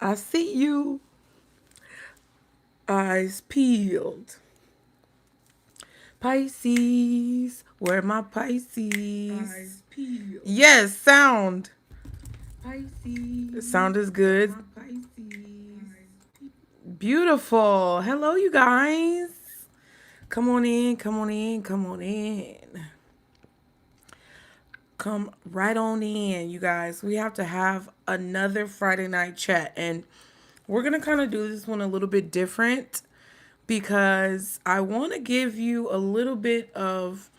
I see you. Eyes peeled. Pisces. Where are my Pisces? Eyes peeled. Yes, sound. Pisces. Sound is good. My Pisces. Beautiful. Hello, you guys. Come on in, come on in, come on in. Come right on in, you guys. We have to have another Friday night chat. And we're going to kind of do this one a little bit different because I want to give you a little bit of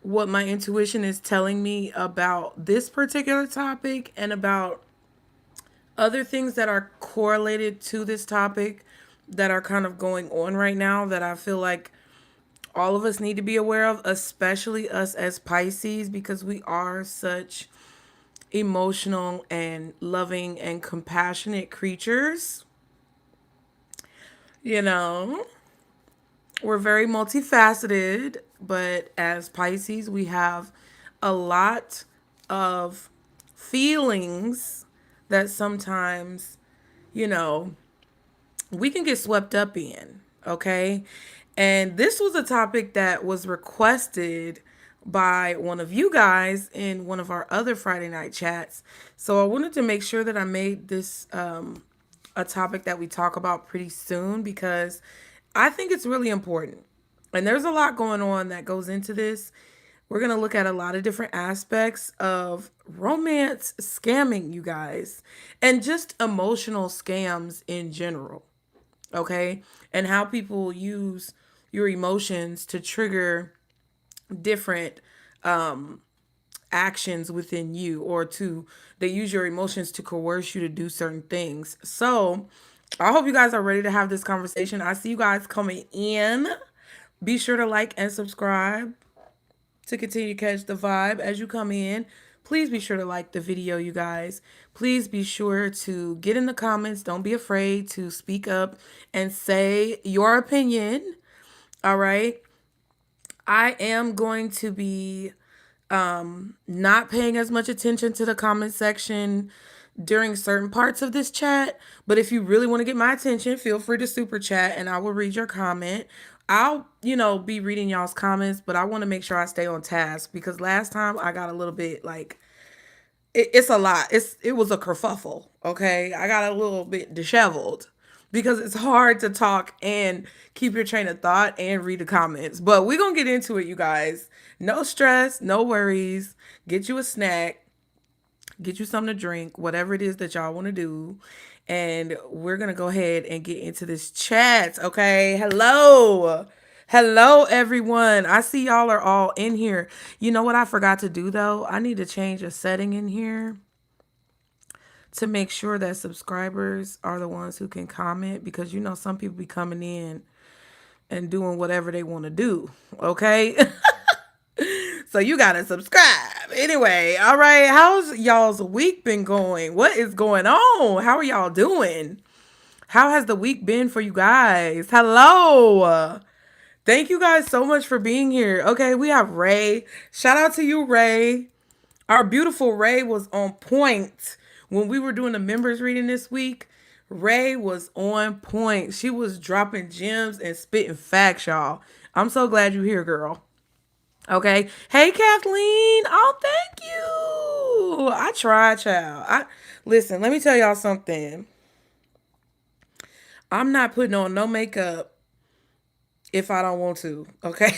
what my intuition is telling me about this particular topic and about other things that are correlated to this topic that are kind of going on right now that I feel like all of us need to be aware of, especially us as Pisces, because we are such emotional and loving and compassionate creatures. You know, we're very multifaceted, but as Pisces, we have a lot of feelings that sometimes, you know, we can get swept up in, okay? And this was a topic that was requested by one of you guys in one of our other Friday night chats. So I wanted to make sure that I made this a topic that we talk about pretty soon because I think it's really important. And there's a lot going on that goes into this. We're going to look at a lot of different aspects of romance scamming, you guys, and just emotional scams in general. Okay. And how people use your emotions to trigger different actions within you, or to they use your emotions to coerce you to do certain things. So I hope you guys are ready to have this conversation. I see you guys coming in. Be sure to like and subscribe to continue to catch the vibe as you come in. Please be sure to like the video, you guys. Please be sure to get in the comments. Don't be afraid to speak up and say your opinion. All right. I am going to be not paying as much attention to the comment section during certain parts of this chat. But if you really want to get my attention, feel free to super chat and I will read your comment. I'll, be reading y'all's comments, but I want to make sure I stay on task because last time I got a little bit like it's a lot. It was a kerfuffle. Okay, I got a little bit disheveled because it's hard to talk and keep your train of thought and read the comments. But we're gonna get into it, you guys. No stress, no worries. Get you a snack, get you something to drink, whatever it is that y'all want to do. And we're going to go ahead and get into this chat. Okay. Hello. Hello, everyone. I see y'all are all in here. You know what I forgot to do, though? I need to change a setting in here to make sure that subscribers are the ones who can comment because, some people be coming in and doing whatever they want to do. Okay. So you gotta subscribe. Anyway, all right. How's y'all's week been going? What is going on? How are y'all doing? How has the week been for you guys? Hello. Thank you guys so much for being here. Okay, we have Ray. Shout out to you, Ray. Our beautiful Ray was on point when we were doing the members reading this week. Ray was on point. She was dropping gems and spitting facts, y'all. I'm so glad you're here, girl. Okay. Hey, Kathleen. Oh, thank you. I tried, child. Listen, let me tell y'all something. I'm not putting on no makeup if I don't want to. Okay.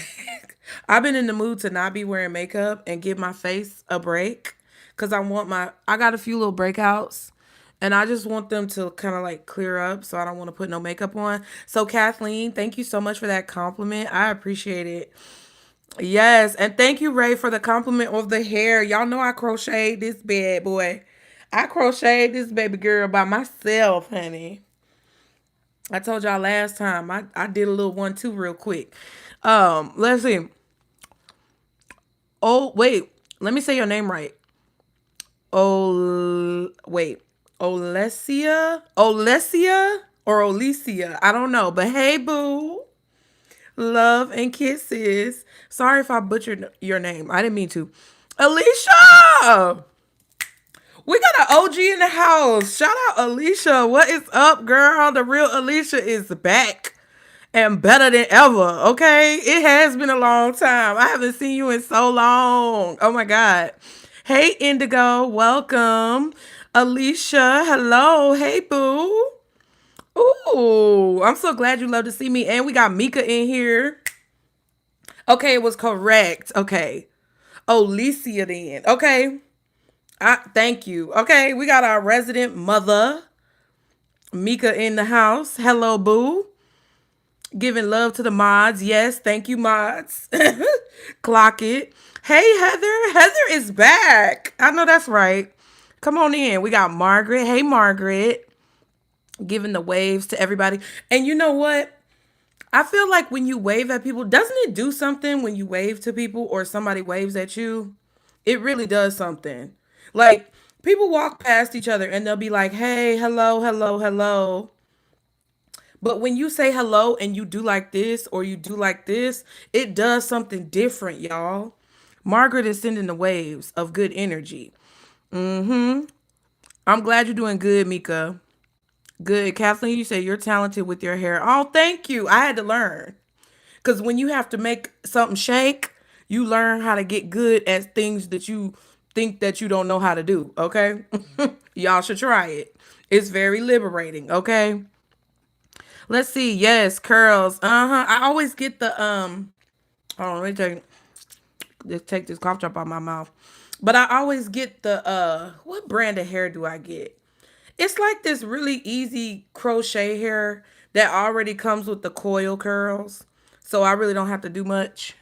I've been in the mood to not be wearing makeup and give my face a break. Cause I got a few little breakouts and I just want them to kind of like clear up. So I don't want to put no makeup on. So Kathleen, thank you so much for that compliment. I appreciate it. Yes, and thank you, Ray, for the compliment of the hair. Y'all know I crocheted this bad boy. I crocheted this baby girl by myself, honey. I told y'all last time. I did a little 1-2 real quick. Let's see. Oh, wait. Let me say your name right. Wait. Olesia or Olicia. I don't know, but hey, boo. Love and kisses. Sorry if I butchered your name. I didn't mean to. Alicia! We got an OG in the house. Shout out Alicia. What is up, girl? The real Alicia is back and better than ever. Okay. It has been a long time. I haven't seen you in so long. Oh my God. Hey, Indigo. Welcome. Alicia. Hello. Hey, boo. Ooh, I'm so glad you love to see me. And we got Mika in here. Okay, it was correct. Okay. Olicia then. Okay. Thank you. Okay, we got our resident mother, Mika, in the house. Hello, boo. Giving love to the mods. Yes, thank you, mods. Clock it. Hey, Heather. Heather is back. I know that's right. Come on in. We got Margaret. Hey, Margaret. Giving the waves to everybody. And you know what? I feel like when you wave at people, doesn't it do something when you wave to people or somebody waves at you? It really does something. Like, people walk past each other and they'll be like, hey, hello, hello, hello. But when you say hello and you do like this or you do like this, it does something different, y'all. Margaret is sending the waves of good energy. I'm glad you're doing good, Mika. Good. Kathleen, you say you're talented with your hair. Oh, thank you. I had to learn. Because when you have to make something shake, you learn how to get good at things that you think that you don't know how to do. Okay. Y'all should try it. It's very liberating. Okay. Let's see. Yes, curls. Uh-huh. I always get the hold on, let me take this cough drop out my mouth. But I always get the what brand of hair do I get? It's like this really easy crochet hair that already comes with the coil curls. So I really don't have to do much.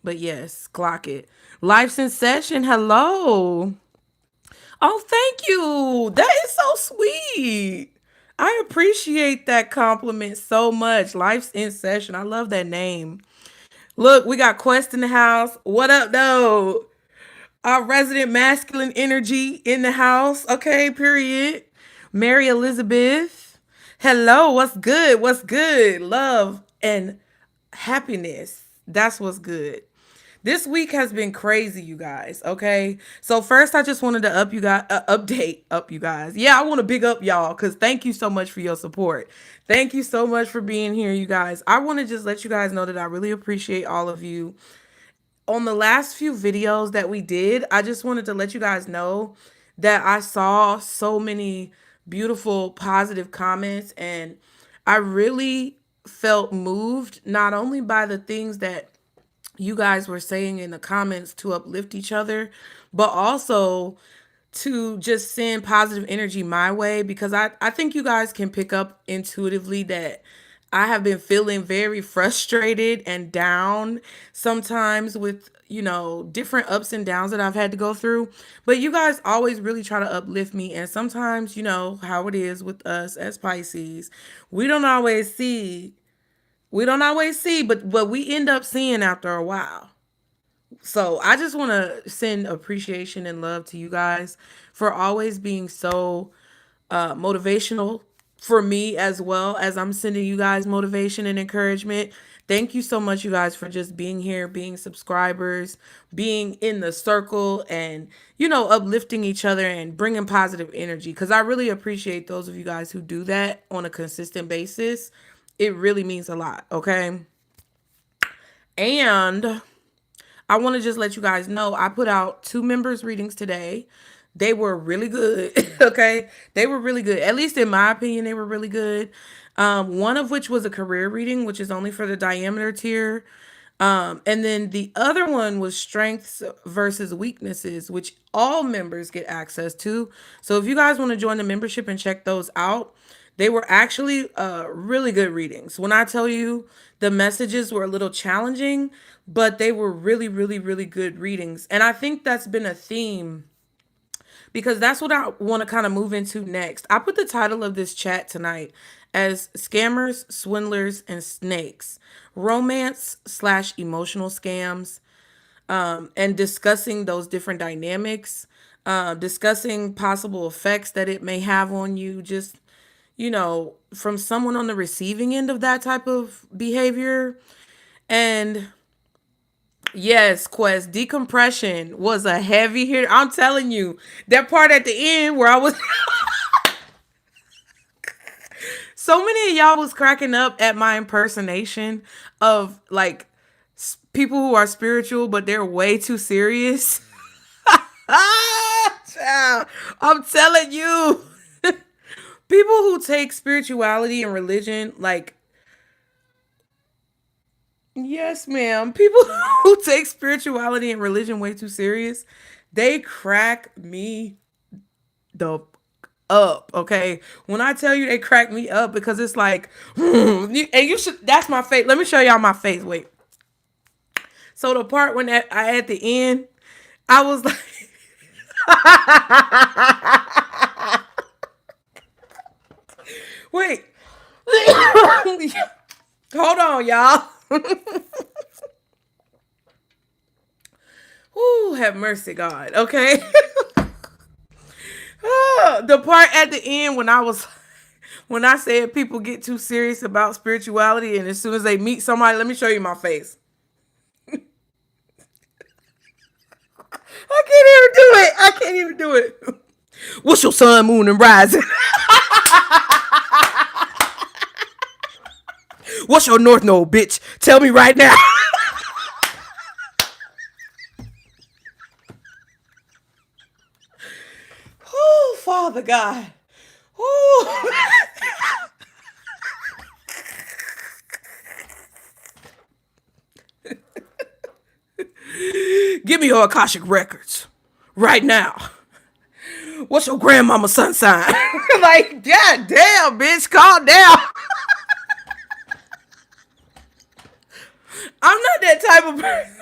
But yes, clock it. Life's in session. Hello. Oh, thank you. That is so sweet. I appreciate that compliment so much. Life's in session. I love that name. Look, we got Quest in the house. What up, though? Our resident masculine energy in the house. Okay, period. Mary Elizabeth. Hello, what's good? What's good? Love and happiness. That's what's good. This week has been crazy, you guys. Okay, so first, I just wanted to update up you guys. Yeah, I want to big up y'all because thank you so much for your support. Thank you so much for being here, you guys. I want to just let you guys know that I really appreciate all of you. On the last few videos that we did, I just wanted to let you guys know that I saw so many beautiful, positive comments, and I really felt moved not only by the things that you guys were saying in the comments to uplift each other, but also to just send positive energy my way because I think you guys can pick up intuitively that I have been feeling very frustrated and down sometimes with, different ups and downs that I've had to go through. But you guys always really try to uplift me. And sometimes, you know how it is with us as Pisces. We don't always see, but we end up seeing after a while. So I just want to send appreciation and love to you guys for always being so motivational for me as well as I'm sending you guys motivation and encouragement. Thank you so much, you guys, for just being here, being subscribers, being in the circle, and, uplifting each other and bringing positive energy. Because I really appreciate those of you guys who do that on a consistent basis. It really means a lot. Okay. And I want to just let you guys know I put out 2 members readings today. They were really good. Okay. They were really good. At least in my opinion, they were really good. One of which was a career reading, which is only for the diameter tier. And then the other one was strengths versus weaknesses, which all members get access to. So if you guys want to join the membership and check those out, they were actually really good readings. When I tell you the messages were a little challenging, but they were really, really, really good readings. And I think that's been a theme because that's what I want to kind of move into next. I put the title of this chat tonight as Scammers, Swindlers, and Snakes, Romance/Emotional Scams, and discussing those different dynamics, discussing possible effects that it may have on you, just, from someone on the receiving end of that type of behavior. And Yes, Quest. Decompression was a heavy hit. I'm telling you, that part at the end where I was so many of y'all was cracking up at my impersonation of like people who are spiritual, but they're way too serious. Child, I'm telling you, people who take spirituality and religion like yes, ma'am. People who take spirituality and religion way too serious, they crack me the up. Okay, when I tell you they crack me up because it's like, and you should. That's my face. Let me show y'all my face. Wait. So the part when I at the end, I was like, wait, hold on, y'all. Ooh, have mercy, God. Okay. The part at the end when I was when I said people get too serious about spirituality and as soon as they meet somebody, let me show you my face. I can't even do it. I can't even do it. What's your sun, moon, and rising? What's your north node, bitch? Tell me right now. Oh, Father God. Oh. Give me your Akashic records right now. What's your grandmama sun sign? Like, god damn, bitch, calm down. I'm not that type of person.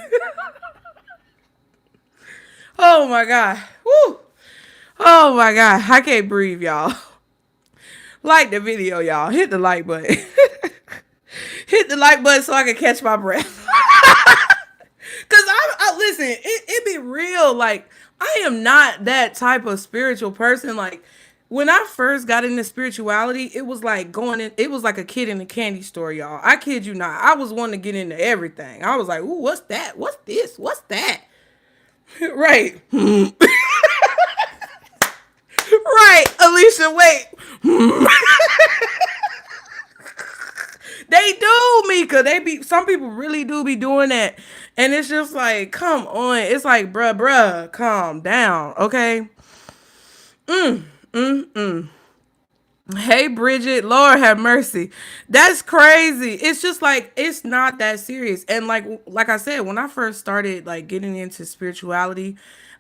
Oh my god. Woo. Oh my god. I can't breathe, y'all. Like the video, y'all. Hit the like button. Hit the like button so I can catch my breath. Cause I listen, it be real. Like I am not that type of spiritual person. Like when I first got into spirituality, it was like going in. It was like a kid in a candy store, y'all. I kid you not. I was wanting to get into everything. I was like, ooh, what's that? What's this? What's that? Right. Right, Alicia. Wait. They do, Mika. They be some people really do be doing that. And it's just like, come on. It's like, bruh, calm down. Okay. Hey Bridget, Lord have mercy. That's crazy. It's just like it's not that serious. And like I said, when I first started like getting into spirituality,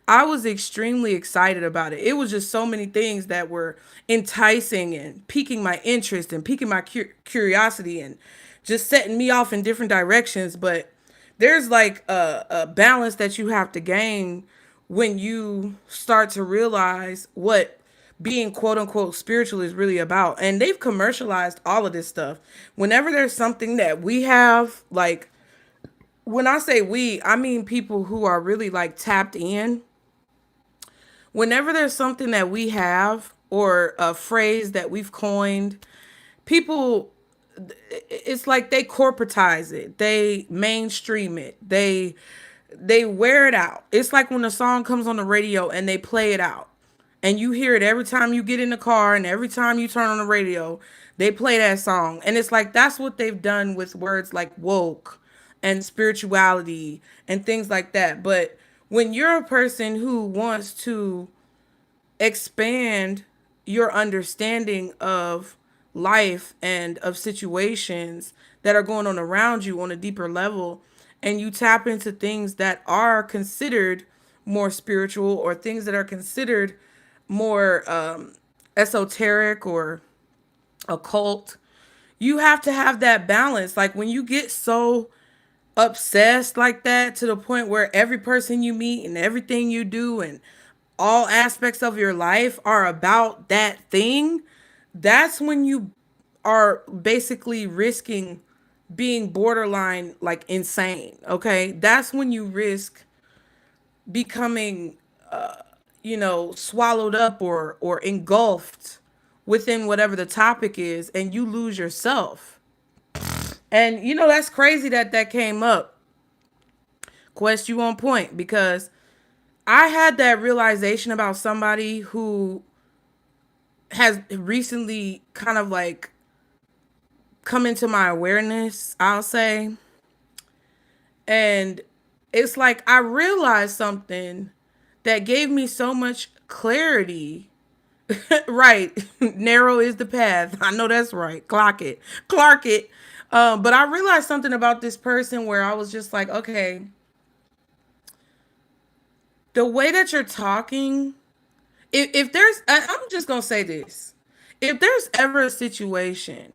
I was extremely excited about it. It was just so many things that were enticing and piquing my interest and piquing my curiosity and just setting me off in different directions. But there's like a balance that you have to gain when you start to realize what being quote unquote spiritual is really about. And they've commercialized all of this stuff. Whenever there's something that we have, like when I say we, I mean people who are really like tapped in. Whenever there's something that we have or a phrase that we've coined, people it's like they corporatize it. They mainstream it. They wear it out. It's like when a song comes on the radio and they play it out. And you hear it every time you get in the car and every time you turn on the radio, they play that song. And it's like that's what they've done with words like woke and spirituality and things like that. But when you're a person who wants to expand your understanding of life and of situations that are going on around you on a deeper level, and you tap into things that are considered more spiritual or things that are considered more esoteric or occult, you have to have that balance. Like when you get so obsessed like that to the point where every person you meet and everything you do and all aspects of your life are about that thing, that's when you are basically risking being borderline like insane. Okay, that's when you risk becoming swallowed up or engulfed within whatever the topic is and you lose yourself. And that's crazy that came up. Quest, you on point, because I had that realization about somebody who has recently kind of like come into my awareness, I'll say. And it's like I realized something that gave me so much clarity. Right. Narrow is the path. I know that's right. Clock it. Clark it. But I realized something about this person where I was just like, okay, the way that you're talking, if there's, I'm just going to say this. If there's ever a situation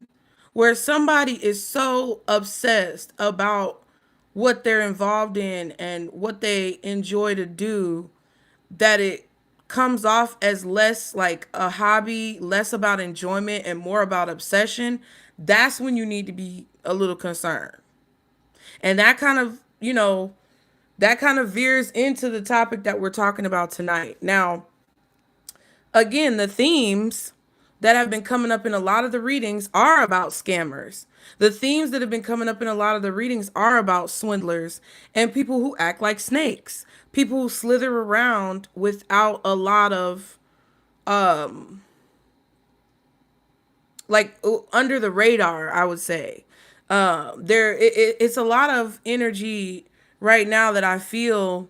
where somebody is so obsessed about what they're involved in and what they enjoy to do, that it comes off as less like a hobby, less about enjoyment and more about obsession, that's when you need to be a little concerned. And that kind of, that kind of veers into the topic that we're talking about tonight. Now, again, the themes that have been coming up in a lot of the readings are about scammers. The themes that have been coming up in a lot of the readings are about swindlers and people who act like snakes, people who slither around without a lot of like under the radar, I would say. It's a lot of energy right now that I feel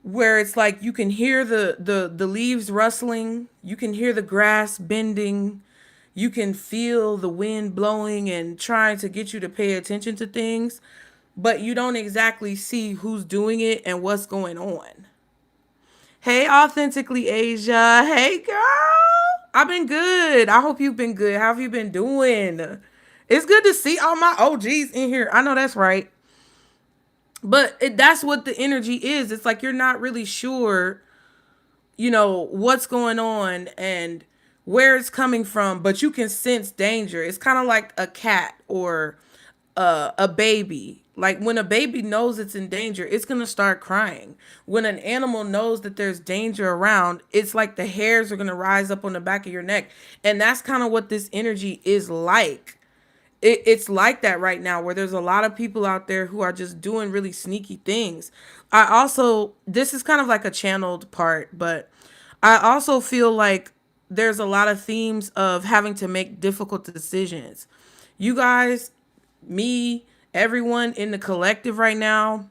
where it's like you can hear the leaves rustling, you can hear the grass bending, you can feel the wind blowing and trying to get you to pay attention to things, but you don't exactly see who's doing it and what's going on. Hey, Authentically Asia. Hey, girl. I've been good. I hope you've been good. How have you been doing? It's good to see all my OGs in here. I know that's right. But that's what the energy is. It's like you're not really sure, what's going on and where it's coming from, but you can sense danger. It's kind of like a cat or a baby. Like when a baby knows it's in danger, it's going to start crying. When an animal knows that there's danger around, it's like the hairs are going to rise up on the back of your neck. And that's kind of what this energy is like. It's like that right now, where there's a lot of people out there who are just doing really sneaky things. This is kind of like a channeled part, but I also feel like there's a lot of themes of having to make difficult decisions. You guys, me, everyone in the collective right now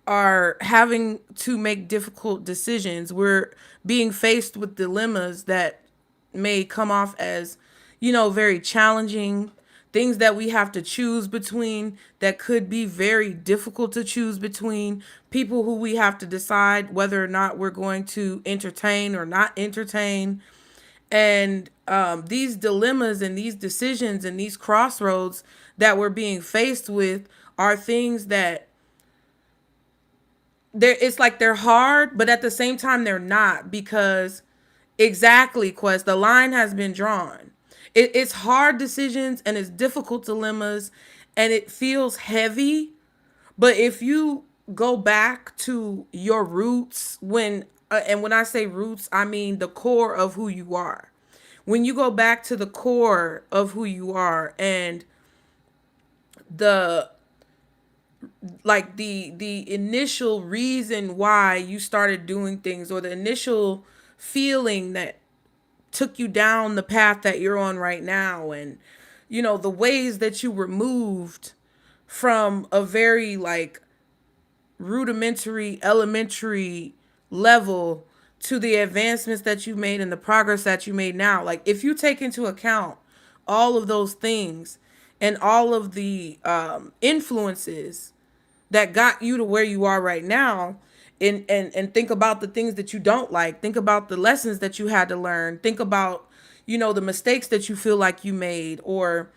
are having to make difficult decisions. We're being faced with dilemmas that may come off as, very challenging, things that we have to choose between that could be very difficult to choose between, people who we have to decide whether or not we're going to entertain or not entertain. And these dilemmas and these decisions and these crossroads that we're being faced with are things that it's like they're hard, but at the same time they're not, because exactly, Quest, the line has been drawn. It's hard decisions and it's difficult dilemmas and it feels heavy. But if you go back to your roots, and when I say roots, I mean the core of who you are. When you go back to the core of who you are and the the initial reason why you started doing things, or the initial feeling that took you down the path that you're on right now, and the ways that you were moved from a very like rudimentary elementary level to the advancements that you made and the progress that you made now. Like if you take into account all of those things and all of the influences that got you to where you are right now, and think about the things that you don't like, think about the lessons that you had to learn, think about the mistakes that you feel like you made, or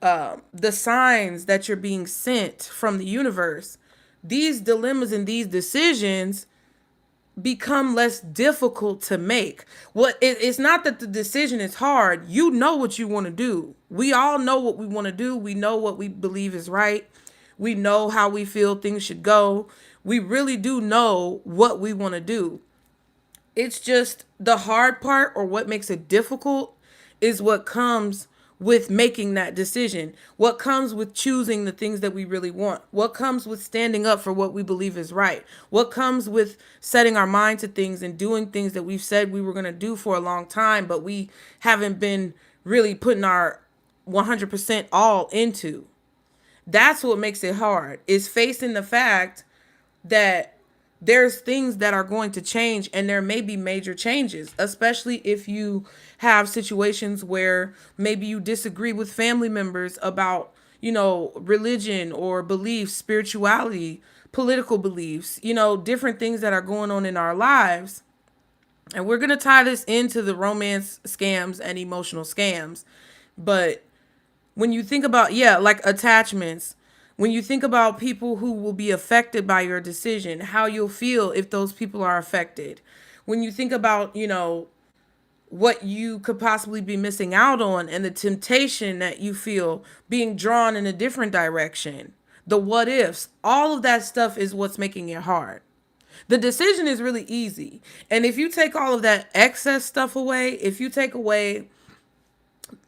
the signs that you're being sent from the universe. These dilemmas and these decisions become less difficult to make. It's not that the decision is hard. You know what you want to do. We all know what we want to do. We know what we believe is right. We know how we feel things should go. We really do know what we want to do. It's just the hard part, or what makes it difficult, is what comes with making that decision? What comes with choosing the things that we really want? What comes with standing up for what we believe is right? What comes with setting our mind to things and doing things that we've said we were going to do for a long time, but we haven't been really putting our 100% all into? That's what makes it hard, is facing the fact that there's things that are going to change, and there may be major changes, especially if you have situations where maybe you disagree with family members about, religion or beliefs, spirituality, political beliefs, different things that are going on in our lives. And we're going to tie this into the romance scams and emotional scams. But when you think about, yeah, like attachments, when you think about people who will be affected by your decision, how you'll feel if those people are affected, when you think about, what you could possibly be missing out on and the temptation that you feel being drawn in a different direction, the what ifs, all of that stuff is what's making it hard. The decision is really easy. And if you take all of that excess stuff away, if you take away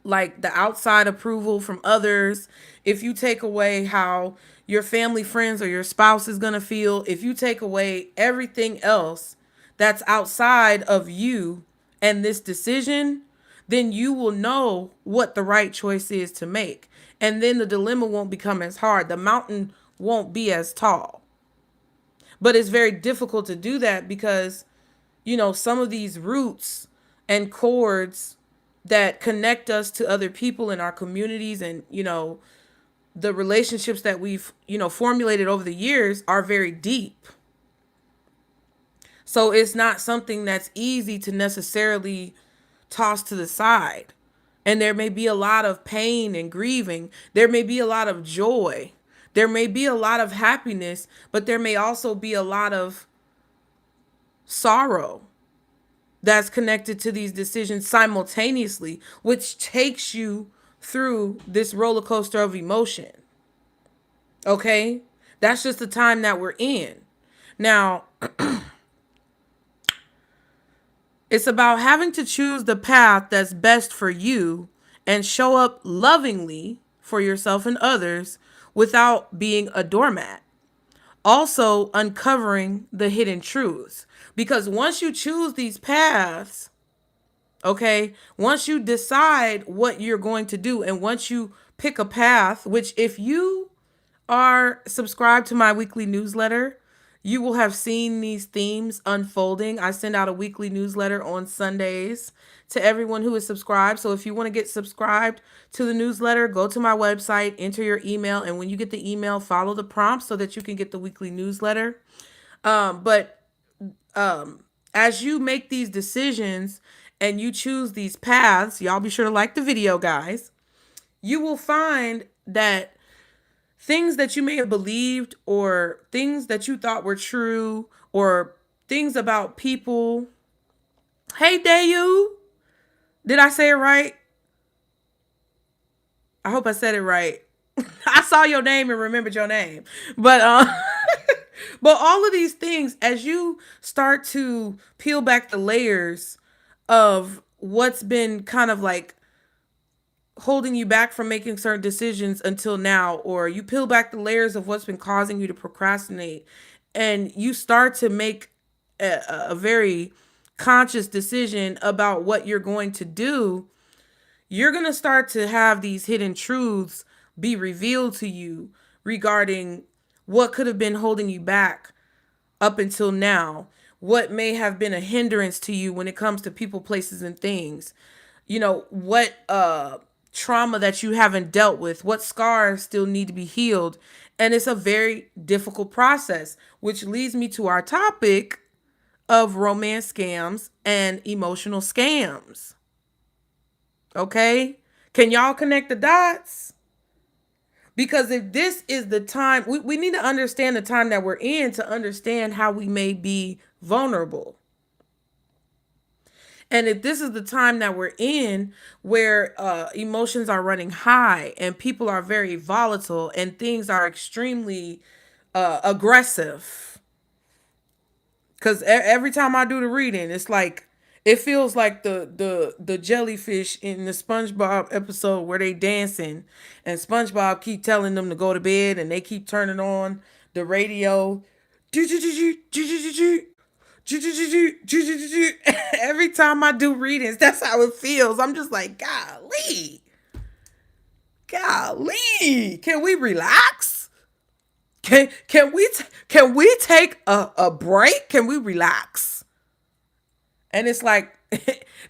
like the outside approval from others, if you take away how your family, friends, or your spouse is going to feel, if you take away everything else that's outside of you and this decision, then you will know what the right choice is to make. And then the dilemma won't become as hard. The mountain won't be as tall. But it's very difficult to do that because, some of these roots and cords that connect us to other people in our communities and, the relationships that we've, formulated over the years are very deep. So it's not something that's easy to necessarily toss to the side. And there may be a lot of pain and grieving. There may be a lot of joy. There may be a lot of happiness, but there may also be a lot of sorrow that's connected to these decisions simultaneously, which takes you through this roller coaster of emotion. Okay? That's just the time that we're in. Now, it's about having to choose the path that's best for you and show up lovingly for yourself and others without being a doormat. Also, uncovering the hidden truths. Because once you choose these paths, okay, once you decide what you're going to do, and once you pick a path, which if you are subscribed to my weekly newsletter, you will have seen these themes unfolding. I send out a weekly newsletter on Sundays to everyone who is subscribed. So if you want to get subscribed to the newsletter, go to my website, enter your email, and when you get the email, follow the prompts so that you can get the weekly newsletter. But as you make these decisions and you choose these paths, y'all be sure to like the video, guys. You will find that things that you may have believed, or things that you thought were true, or things about people. Hey, Dayu. Did I say it right? I hope I said it right. I saw your name and remembered your name. But but all of these things, as you start to peel back the layers of what's been kind of like holding you back from making certain decisions until now, or you peel back the layers of what's been causing you to procrastinate, and you start to make a very conscious decision about what you're going to do, you're going to start to have these hidden truths be revealed to you regarding what could have been holding you back up until now, what may have been a hindrance to you when it comes to people, places, and things. What trauma that you haven't dealt with, what scars still need to be healed. And it's a very difficult process, which leads me to our topic of romance scams and emotional scams. Okay? Can y'all connect the dots? Because if this is the time, we need to understand the time that we're in to understand how we may be vulnerable. And if this is the time that we're in where emotions are running high and people are very volatile and things are extremely aggressive. Because every time I do the reading, it's like It feels like the jellyfish in the SpongeBob episode where they dancing, and SpongeBob keep telling them to go to bed, and they keep turning on the radio. Every time I do readings, that's how it feels. I'm just like, golly, can we relax? Can we take a break? Can we relax? And it's like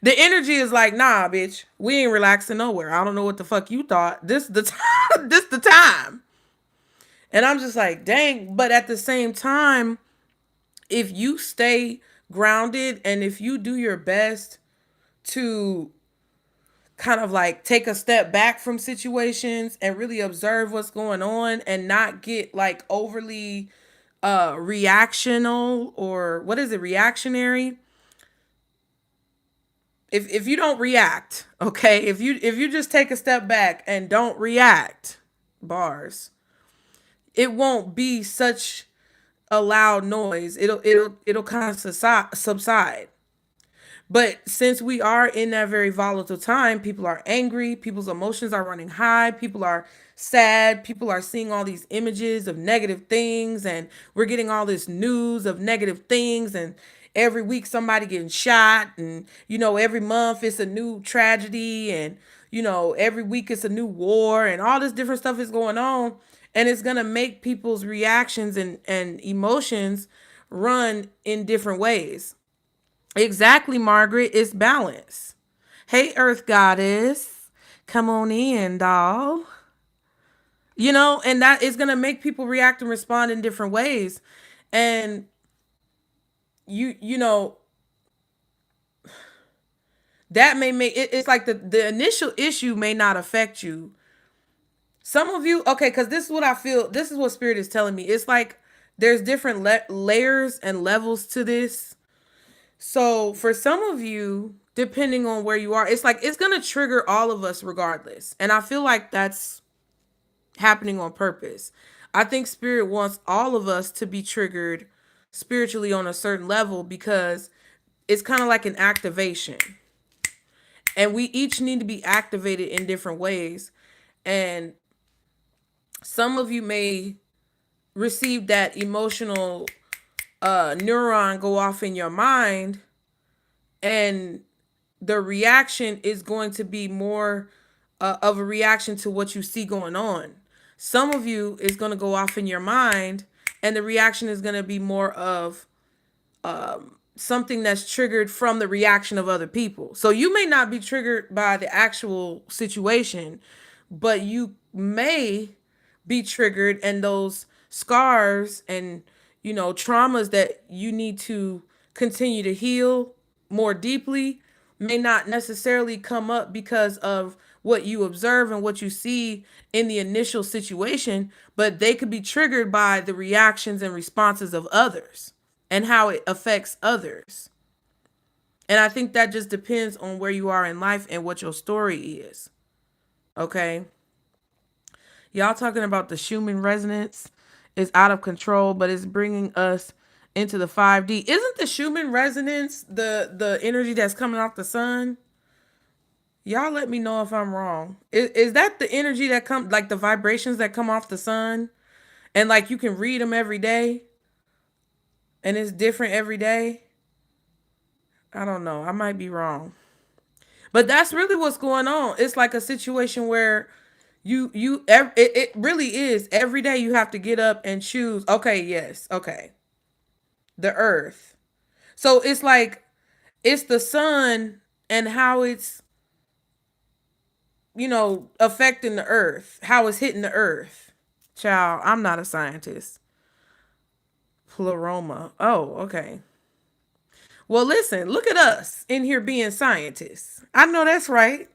the energy is like, nah, bitch, we ain't relaxing nowhere. I don't know what the fuck you thought. This the time. This the time. And I'm just like, dang. But at the same time, if you stay grounded and if you do your best to kind of like take a step back from situations and really observe what's going on and not get like overly reactional, or what is it, reactionary. If you don't react, okay, if you just take a step back and don't react, bars, it won't be such a loud noise. It'll kind of subside. But since we are in that very volatile time, people are angry, people's emotions are running high, people are sad, people are seeing all these images of negative things, and we're getting all this news of negative things, and every week somebody getting shot, and every month it's a new tragedy, and every week it's a new war, and all this different stuff is going on, and it's going to make people's reactions and emotions run in different ways. Exactly, Margaret. It's balance. Hey, Earth Goddess. Come on in, doll. And that is going to make people react and respond in different ways. And you know, that may make it's like the initial issue may not affect you. Some of you, okay, because this is what I feel. This is what Spirit is telling me. It's like there's different layers and levels to this. So for some of you, depending on where you are, it's like it's going to trigger all of us regardless. And I feel like that's happening on purpose. I think Spirit wants all of us to be triggered spiritually on a certain level because it's kind of like an activation. And we each need to be activated in different ways. And some of you may receive that emotional neuron go off in your mind, and the reaction is going to be more of a reaction to what you see going on. Some of you is going to go off in your mind, and the reaction is going to be more of something that's triggered from the reaction of other people. So you may not be triggered by the actual situation, but you may be triggered, and those scars and traumas that you need to continue to heal more deeply may not necessarily come up because of what you observe and what you see in the initial situation, but they could be triggered by the reactions and responses of others and how it affects others. And I think that just depends on where you are in life and what your story is. Okay? Y'all talking about the Schumann resonance is out of control, but it's bringing us into the 5D. Isn't the Schumann resonance the energy that's coming off the sun? Y'all let me know if I'm wrong. Is that the energy that come, like the vibrations that come off the sun? And like you can read them every day? And it's different every day? I don't know. I might be wrong. But that's really what's going on. It's like a situation where it really is every day you have to get up and choose. Okay, yes, okay. The earth. So it's like it's the sun and how it's affecting the earth, how it's hitting the earth. Child, I'm not a scientist. Pleroma. Oh, okay. Well, listen, look at us in here being scientists. I know that's right.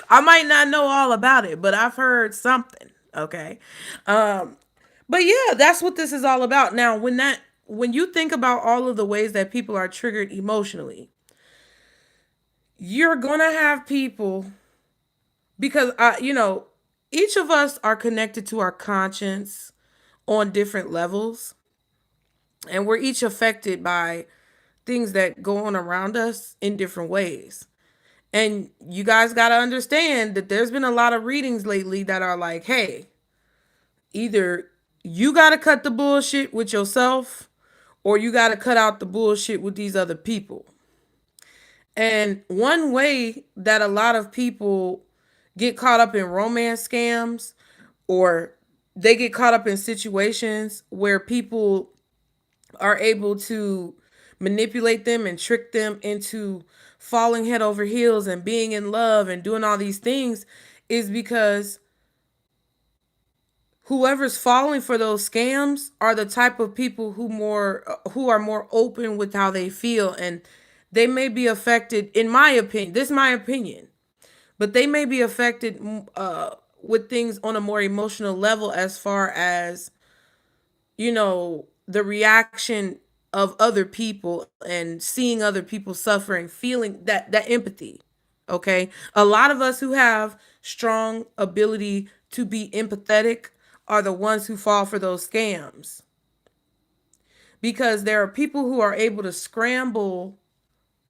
I might not know all about it, but I've heard something. Okay. Um, but yeah, that's what this is all about. Now, when you think about all of the ways that people are triggered emotionally, you're gonna have people because each of us are connected to our conscience on different levels, and we're each affected by things that go on around us in different ways. And you guys got to understand that there's been a lot of readings lately that are like, hey, either you got to cut the bullshit with yourself or you got to cut out the bullshit with these other people. And one way that a lot of people get caught up in romance scams, or they get caught up in situations where people are able to manipulate them and trick them into falling head over heels and being in love and doing all these things, is because whoever's falling for those scams are the type of people who are more open with how they feel, and they may be affected, in my opinion, this is my opinion, but they may be affected with things on a more emotional level, as far as, the reaction of other people and seeing other people suffering, feeling that empathy. Okay? A lot of us who have strong ability to be empathetic are the ones who fall for those scams. Because there are people who are able to scramble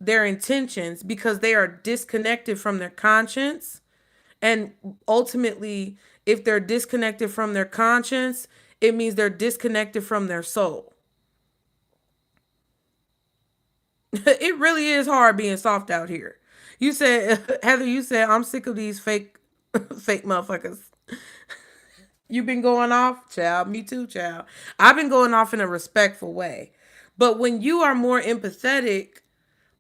their intentions because they are disconnected from their conscience. And ultimately, if they're disconnected from their conscience, it means they're disconnected from their soul. It really is hard being soft out here. You said, Heather, you said, I'm sick of these fake, fake motherfuckers. You been going off, child. Me too, child. I've been going off in a respectful way. But when you are more empathetic,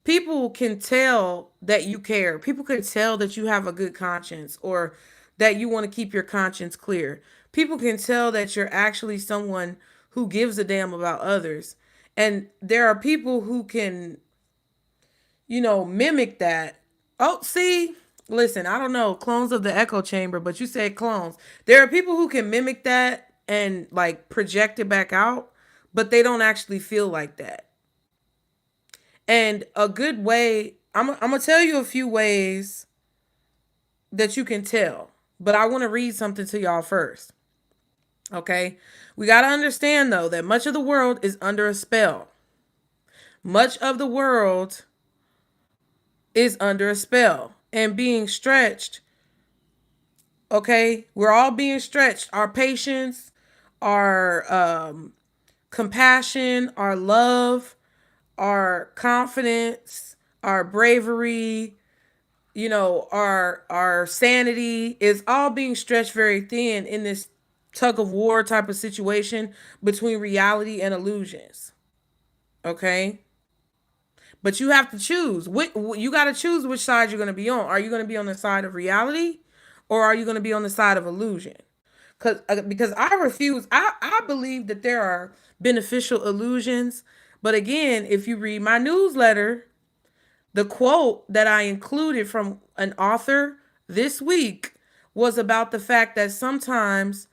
people can tell that you care. People can tell that you have a good conscience, or that you want to keep your conscience clear. People can tell that you're actually someone who gives a damn about others. And there are people who can, mimic that. Oh, see, listen, I don't know, clones of the echo chamber, but you said clones. There are people who can mimic that and like project it back out, but they don't actually feel like that. And a good way, I'm going to tell you a few ways that you can tell, but I want to read something to y'all first. Okay? We got to understand, though, that much of the world is under a spell. Much of the world is under a spell and being stretched. Okay? We're all being stretched. Our patience, our compassion, our love, our confidence, our bravery, our sanity is all being stretched very thin in this tug of war type of situation between reality and illusions. Okay? But you have to choose. You got to choose which side you're going to be on. Are you going to be on the side of reality, or are you going to be on the side of illusion? Because I refuse. I believe that there are beneficial illusions. But again, if you read my newsletter, the quote that I included from an author this week was about the fact that sometimes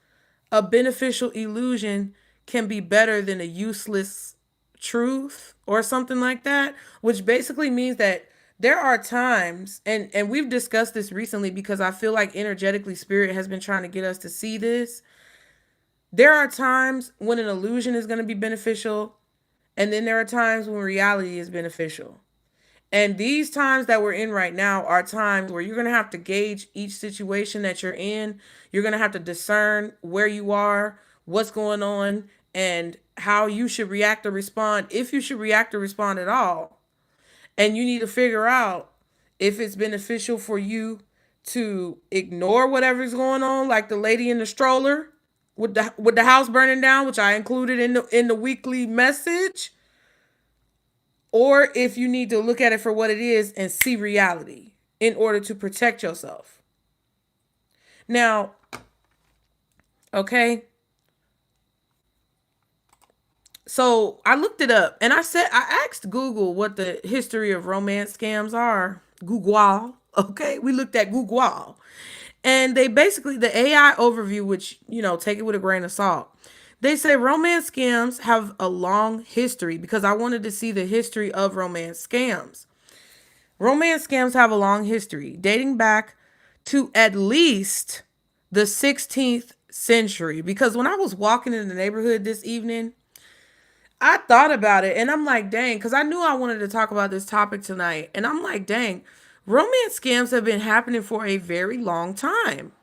a beneficial illusion can be better than a useless truth, or something like that, which basically means that there are times, and we've discussed this recently because I feel like energetically spirit has been trying to get us to see this. There are times when an illusion is going to be beneficial, and then there are times when reality is beneficial. And these times that we're in right now are times where you're going to have to gauge each situation that you're in. You're going to have to discern where you are, what's going on, and how you should react or respond, if you should react or respond at all. And you need to figure out if it's beneficial for you to ignore whatever's going on, like the lady in the stroller with the house burning down, which I included in the weekly message, or if you need to look at it for what it is and see reality in order to protect yourself. Now, okay. So I looked it up and I asked Google what the history of romance scams are. Google. Okay. We looked at Google. And they basically, the AI overview, which, take it with a grain of salt. They say romance scams have a long history, because I wanted to see the history of romance scams. Romance scams have a long history dating back to at least the 16th century. Because when I was walking in the neighborhood this evening, I thought about it and I'm like, dang, because I knew I wanted to talk about this topic tonight. And I'm like, dang, romance scams have been happening for a very long time.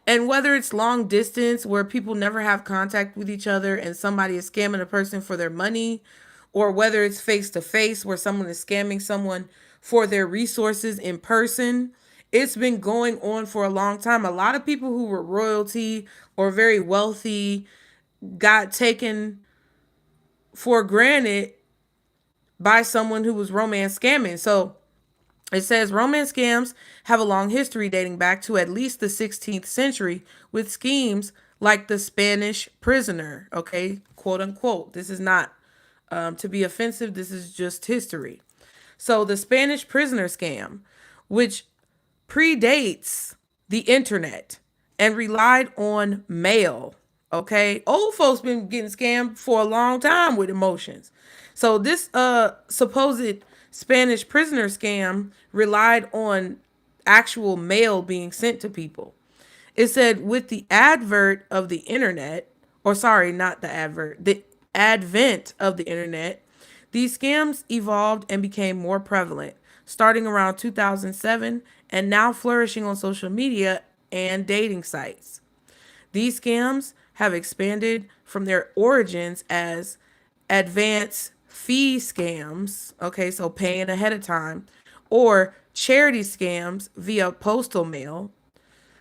And whether it's long distance where people never have contact with each other and somebody is scamming a person for their money, or whether it's face to face where someone is scamming someone for their resources in person, it's been going on for a long time. A lot of people who were royalty or very wealthy got taken for granted by someone who was romance scamming. So it says romance scams have a long history dating back to at least the 16th century with schemes like the Spanish prisoner. Okay, quote unquote. This is not to be offensive, this is just history. So the Spanish prisoner scam, which predates the internet and relied on mail. Okay, old folks been getting scammed for a long time with emotions. So this supposed Spanish prisoner scam relied on actual mail being sent to people. It said with the advert of the internet, or sorry, not the advert, the advent of the internet, these scams evolved and became more prevalent, starting around 2007 and now flourishing on social media and dating sites. These scams have expanded from their origins as advance fee scams, okay, so paying ahead of time, or charity scams via postal mail,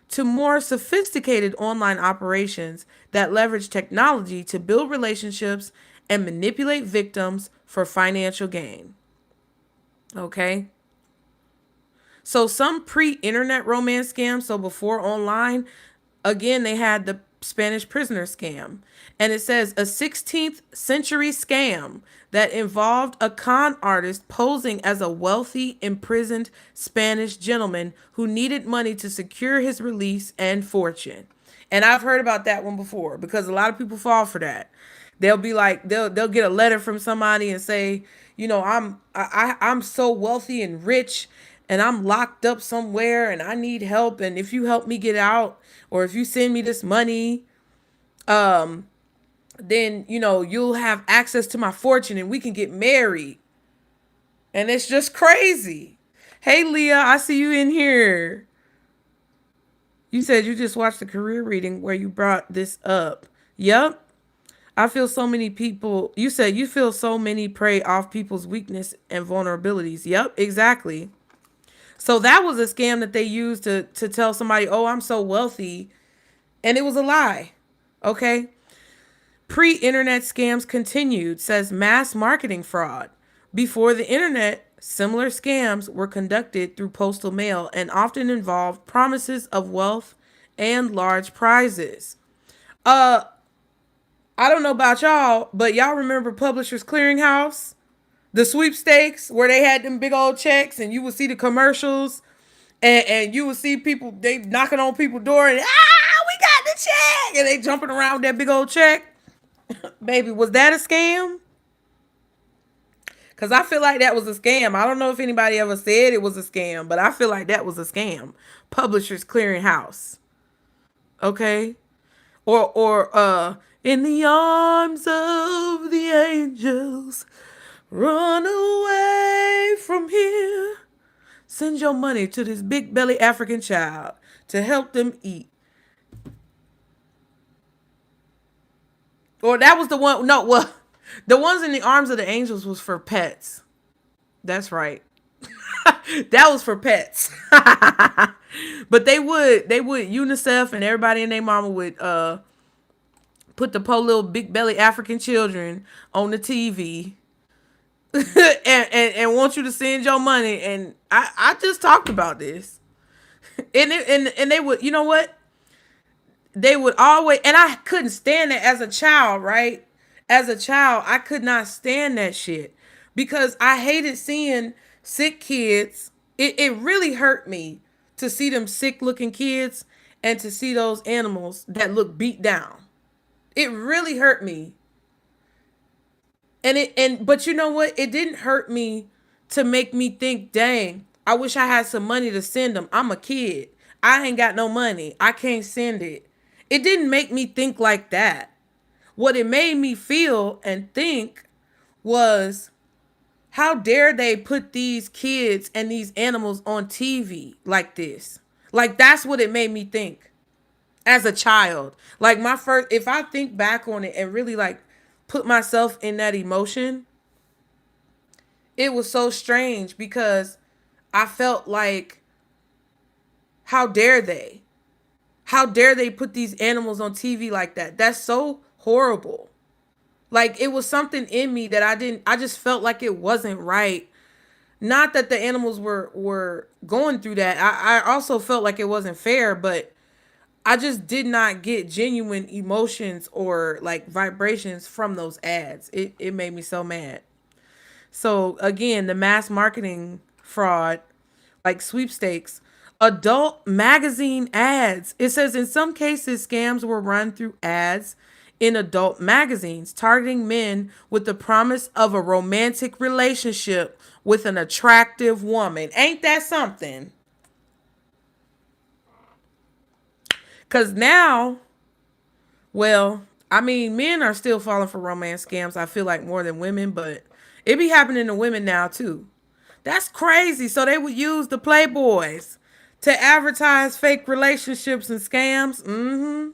to more sophisticated online operations that leverage technology to build relationships and manipulate victims for financial gain. Okay? So some pre-internet romance scams, so before online, again they had the Spanish prisoner scam. And it says a 16th century scam that involved a con artist posing as a wealthy imprisoned Spanish gentleman who needed money to secure his release and fortune. And I've heard about that one before because a lot of people fall for that. They'll be like they'll get a letter from somebody and say, you know, I'm so wealthy and rich and I'm locked up somewhere and I need help, and if you help me get out or if you send me this money, then you know you'll have access to my fortune and we can get married. And it's just crazy. Hey Leah, I see you in here. You said you just watched the career reading where you brought this up. Yep. I feel so many people, you said you feel so many prey off people's weakness and vulnerabilities. Yep, exactly. So that was a scam that they used to tell somebody, oh, I'm so wealthy. And it was a lie. Okay. Pre-internet scams continued, says mass marketing fraud. Before the internet, similar scams were conducted through postal mail and often involved promises of wealth and large prizes. Uh, I don't know about y'all, but y'all remember Publishers Clearinghouse? The sweepstakes where they had them big old checks and you would see the commercials and you would see people, they knocking on people's door and, we got the check. And they jumping around with that big old check. Baby, was that a scam? Because I feel like that was a scam. I don't know if anybody ever said it was a scam, but I feel like that was a scam. Publishers Clearinghouse. Okay? Or in the arms of the angels, run away from here. Send your money to this big belly African child to help them eat. Or that was the one. No, well, the ones in the arms of the angels was for pets. That's right. That was for pets. But they would UNICEF and everybody and their mama would put the poor little big belly African children on the TV and want you to send your money. And I just talked about this. And they would, you know what? They would always, and I couldn't stand it as a child, right? As a child, I could not stand that shit because I hated seeing sick kids. It really hurt me to see them sick looking kids and to see those animals that look beat down. It really hurt me. But you know what? It didn't hurt me to make me think, dang, I wish I had some money to send them. I'm a kid. I ain't got no money. I can't send it. It didn't make me think like that. what it made me feel and think was, how dare they put these kids and these animals on TV like this? Like, that's what it made me think as a child. Like, my first, if I think back on it and really like put myself in that emotion, it was so strange because I felt like, how dare they? How dare they put these animals on TV like that? That's so horrible. Like, it was something in me that I just felt like it wasn't right. Not that the animals were going through that. I also felt like it wasn't fair, but I just did not get genuine emotions or like vibrations from those ads. It made me so mad. So again, the mass marketing fraud, like sweepstakes, adult magazine ads. It says in some cases, scams were run through ads in adult magazines, targeting men with the promise of a romantic relationship with an attractive woman. Ain't that something? Because now, well, I mean, men are still falling for romance scams, I feel like, more than women, but it be happening to women now, too. That's crazy. So they would use the Playboys to advertise fake relationships and scams.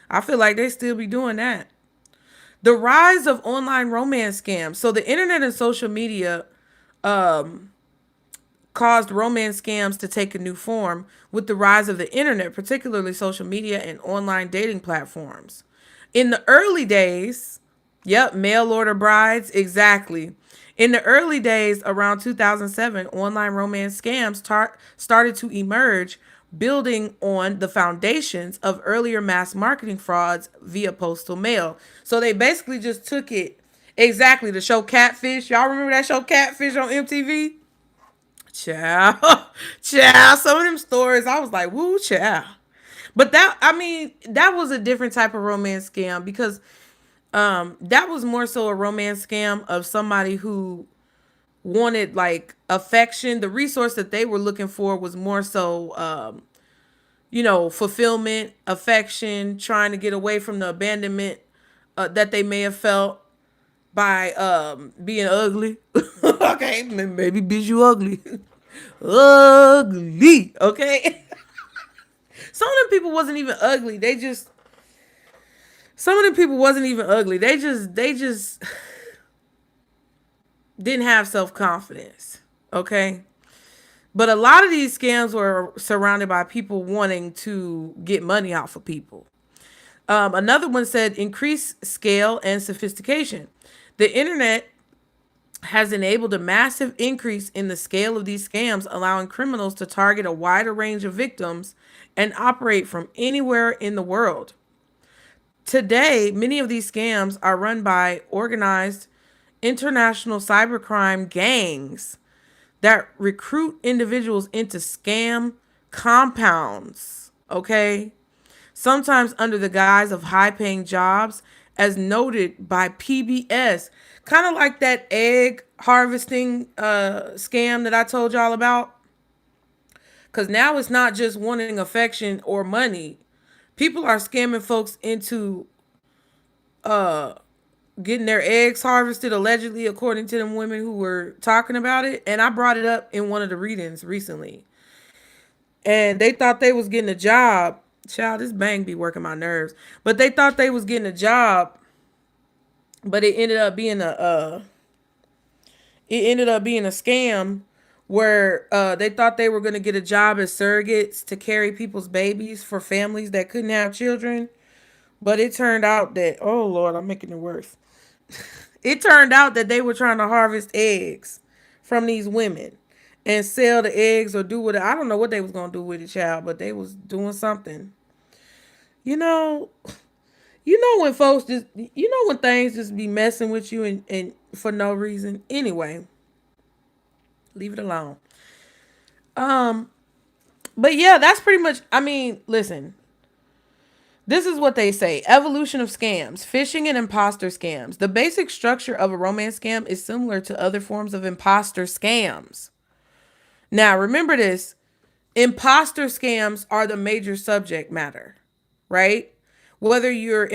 I feel like they still be doing that. The rise of online romance scams. So the internet and social media caused romance scams to take a new form with the rise of the internet, particularly social media and online dating platforms. In the early days, yep, mail order brides, exactly. In the early days, around 2007, online romance scams started to emerge, building on the foundations of earlier mass marketing frauds via postal mail. So they basically just took it, exactly, the show Catfish. Y'all remember that show Catfish on MTV? Child, child, some of them stories, I was like, woo, child. But that, I mean, that was a different type of romance scam because that was more so a romance scam of somebody who wanted like affection. The resource that they were looking for was more so fulfillment, affection, trying to get away from the abandonment that they may have felt by being ugly. Okay, maybe bitch, you ugly. Ugly. Okay. Some of them people wasn't even ugly. Some of them people wasn't even ugly. They just didn't have self-confidence. Okay. But a lot of these scams were surrounded by people wanting to get money off of people. Another one said increase scale and sophistication. The internet has enabled a massive increase in the scale of these scams, allowing criminals to target a wider range of victims and operate from anywhere in the world. Today, many of these scams are run by organized international cybercrime gangs that recruit individuals into scam compounds, okay? Sometimes under the guise of high paying jobs, as noted by PBS. Kind of like that egg harvesting scam that I told y'all about. Because now it's not just wanting affection or money. People are scamming folks into getting their eggs harvested, allegedly, according to them women who were talking about it. And I brought it up in one of the readings recently. And they thought they was getting a job. Child, this bang be working my nerves. But they thought they was getting a job, but it ended up being a scam where they thought they were going to get a job as surrogates to carry people's babies for families that couldn't have children. But it turned out that, oh Lord, I'm making it worse. It turned out that they were trying to harvest eggs from these women and sell the eggs or do what, I don't know what they was going to do with the child, but they was doing something. You know, when folks just, when things just be messing with you and for no reason. Anyway, leave it alone. Um, but yeah, that's pretty much, I mean, listen, this is what they say. Evolution of scams, phishing and imposter scams. The basic structure of a romance scam is similar to other forms of imposter scams. Now, remember this. Imposter scams are the major subject matter, right? Whether you're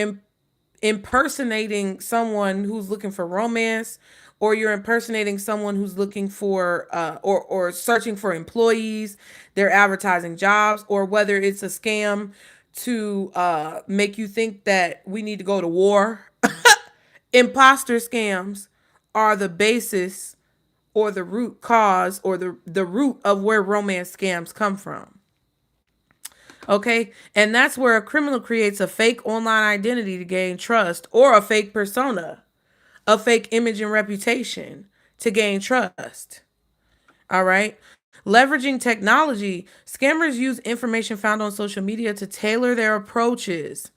impersonating someone who's looking for romance, or you're impersonating someone who's looking for or searching for employees, they're advertising jobs, or whether it's a scam to make you think that we need to go to war. Imposter scams are the basis or the root cause or the root of where romance scams come from. Okay. And that's where a criminal creates a fake online identity to gain trust, or a fake persona, a fake image and reputation to gain trust. All right. Leveraging technology, scammers use information found on social media to tailor their approaches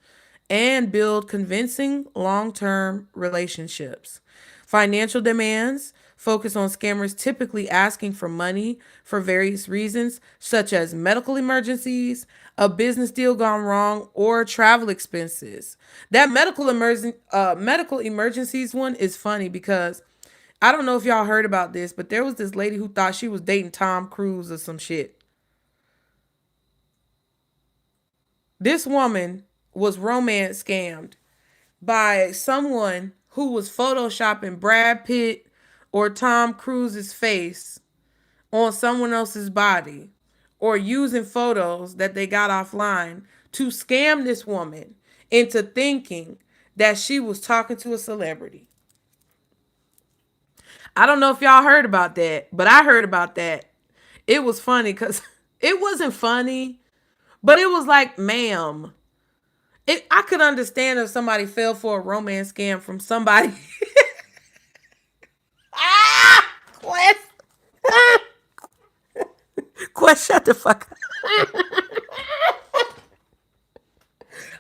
and build convincing long term relationships. Financial demands focus on scammers typically asking for money for various reasons, such as medical emergencies, a business deal gone wrong, or travel expenses. That medical emergencies one is funny because I don't know if y'all heard about this, but there was this lady who thought she was dating Tom Cruise or some shit. This woman was romance scammed by someone who was photoshopping Brad Pitt or Tom Cruise's face on someone else's body, or using photos that they got offline to scam this woman into thinking that she was talking to a celebrity. I don't know if y'all heard about that, but I heard about that. It was funny because it wasn't funny, but it was like, ma'am, I could understand if somebody fell for a romance scam from somebody. Ah, Quest, Quest, shut the fuck up.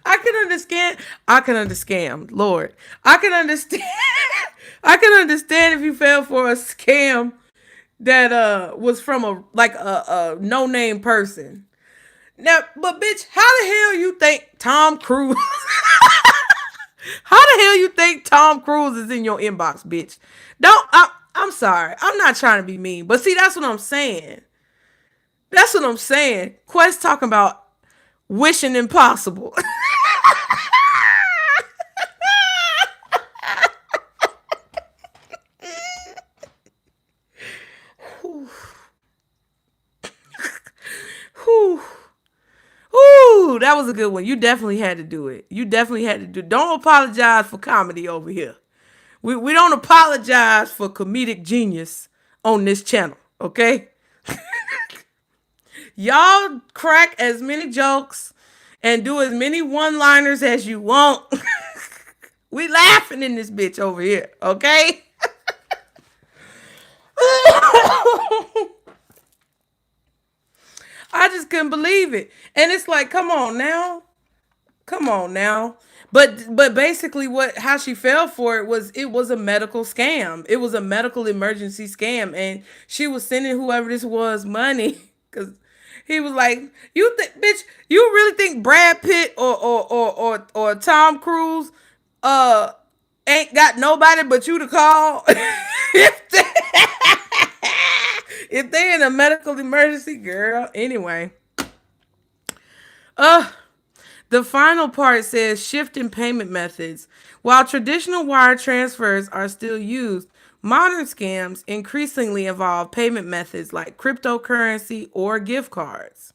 I can understand. I can understand. Lord, I can understand. I can understand if you fell for a scam that was from a no name person. Now, but bitch, how the hell you think Tom Cruise? How the hell you think Tom Cruise is in your inbox, bitch? Don't. I'm sorry. I'm not trying to be mean, but see, that's what I'm saying. That's what I'm saying. Quest talking about wishing impossible. Whew. Ooh, that was a good one. You definitely had to do it. You definitely had to do it. Don't apologize for comedy over here. We don't apologize for comedic genius on this channel, okay? Y'all crack as many jokes and do as many one-liners as you want. We laughing in this bitch over here, okay? I just couldn't believe it. And it's like, come on now. Come on now. But basically what how she fell for it was a medical scam. It was a medical emergency scam, and she was sending whoever this was money cuz he was like, "You think bitch, you really think Brad Pitt or Tom Cruise uh ain't got nobody but you to call if if they in a medical emergency, girl." Anyway, uh the final part says shift in payment methods. While traditional wire transfers are still used, modern scams increasingly involve payment methods like cryptocurrency or gift cards.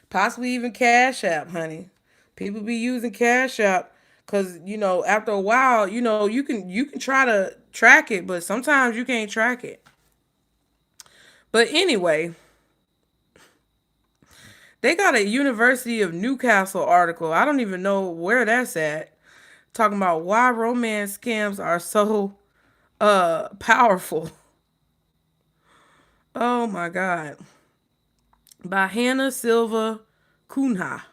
Possibly even Cash App, honey. People be using Cash App because after a while, you can try to track it, but sometimes you can't track it. But anyway, they got a University of Newcastle article. I don't even know where that's at, talking about why romance scams are so powerful. Oh my god. By Hannah Silva Kunha.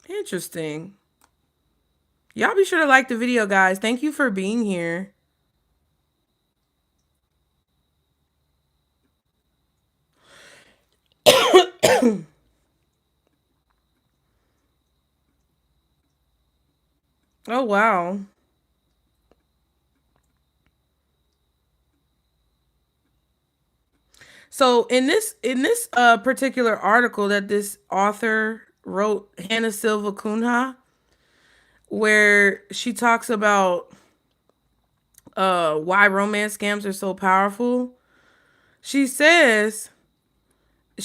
Interesting. Y'all be sure to like the video, guys. Thank you for being here. Oh wow. So in this particular article that this author wrote, Hannah Silva Kunha, where she talks about why romance scams are so powerful. She says,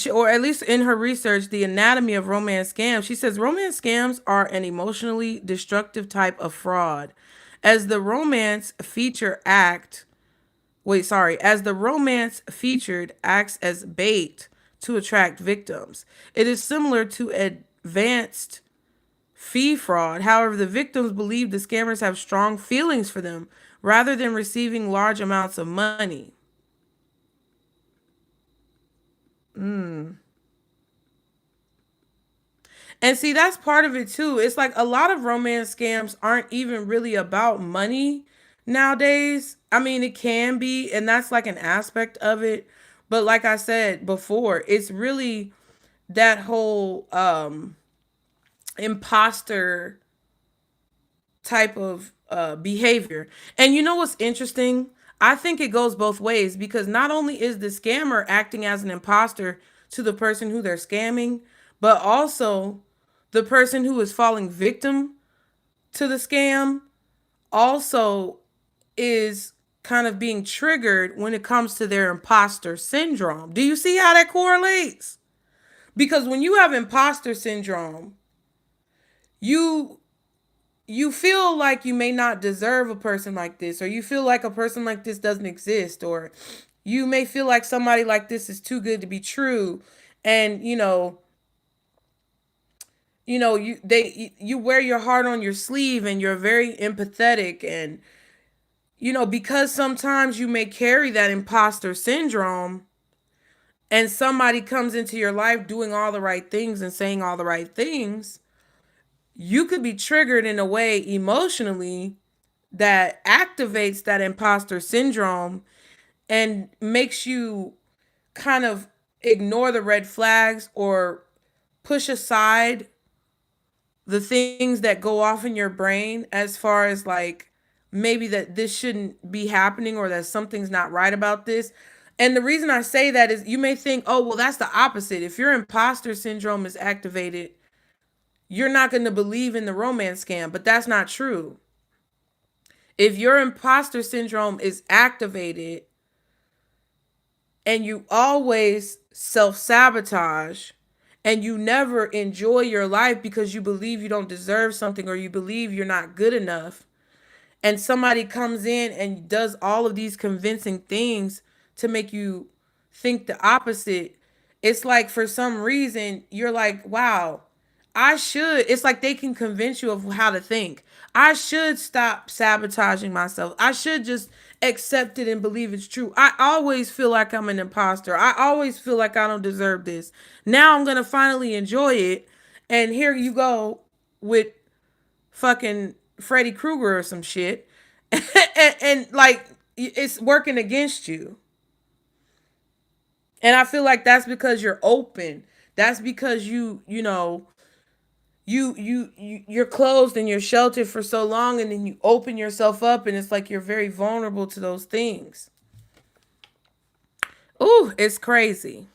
or at least in her research, the anatomy of romance scams, she says romance scams are an emotionally destructive type of fraud. As the romance feature act, as the romance featured acts as bait to attract victims. It is similar to advanced fee fraud. However, the victims believe the scammers have strong feelings for them rather than receiving large amounts of money. And see, that's part of it too. It's like a lot of romance scams aren't even really about money nowadays. I mean, it can be, and that's like an aspect of it. But like I said before, it's really that whole imposter type of behavior. And you know what's interesting? I think it goes both ways because not only is the scammer acting as an imposter to the person who they're scamming, but also the person who is falling victim to the scam also is kind of being triggered when it comes to their imposter syndrome. Do you see how that correlates? Because when you have imposter syndrome, you you feel like you may not deserve a person like this, or you feel like a person like this doesn't exist, or you may feel like somebody like this is too good to be true. And you wear your heart on your sleeve and you're very empathetic, and because sometimes you may carry that imposter syndrome, and somebody comes into your life doing all the right things and saying all the right things, you could be triggered in a way emotionally that activates that imposter syndrome and makes you kind of ignore the red flags or push aside the things that go off in your brain, as far as like maybe that this shouldn't be happening or that something's not right about this. And the reason I say that is you may think, oh, well, that's the opposite. If your imposter syndrome is activated, you're not going to believe in the romance scam, but that's not true. If your imposter syndrome is activated and you always self sabotage and you never enjoy your life because you believe you don't deserve something or you believe you're not good enough, and somebody comes in and does all of these convincing things to make you think the opposite, it's like for some reason you're like, wow, I should. It's like they can convince you of how to think. I should stop sabotaging myself. I should just accept it and believe it's true. I always feel like I'm an imposter. I always feel like I don't deserve this. Now I'm going to finally enjoy it. And here you go with fucking Freddy Krueger or some shit. And like it's working against you. And I feel like that's because you're open. That's because you're closed and you're sheltered for so long, and then you open yourself up and it's like you're very vulnerable to those things. Ooh, it's crazy.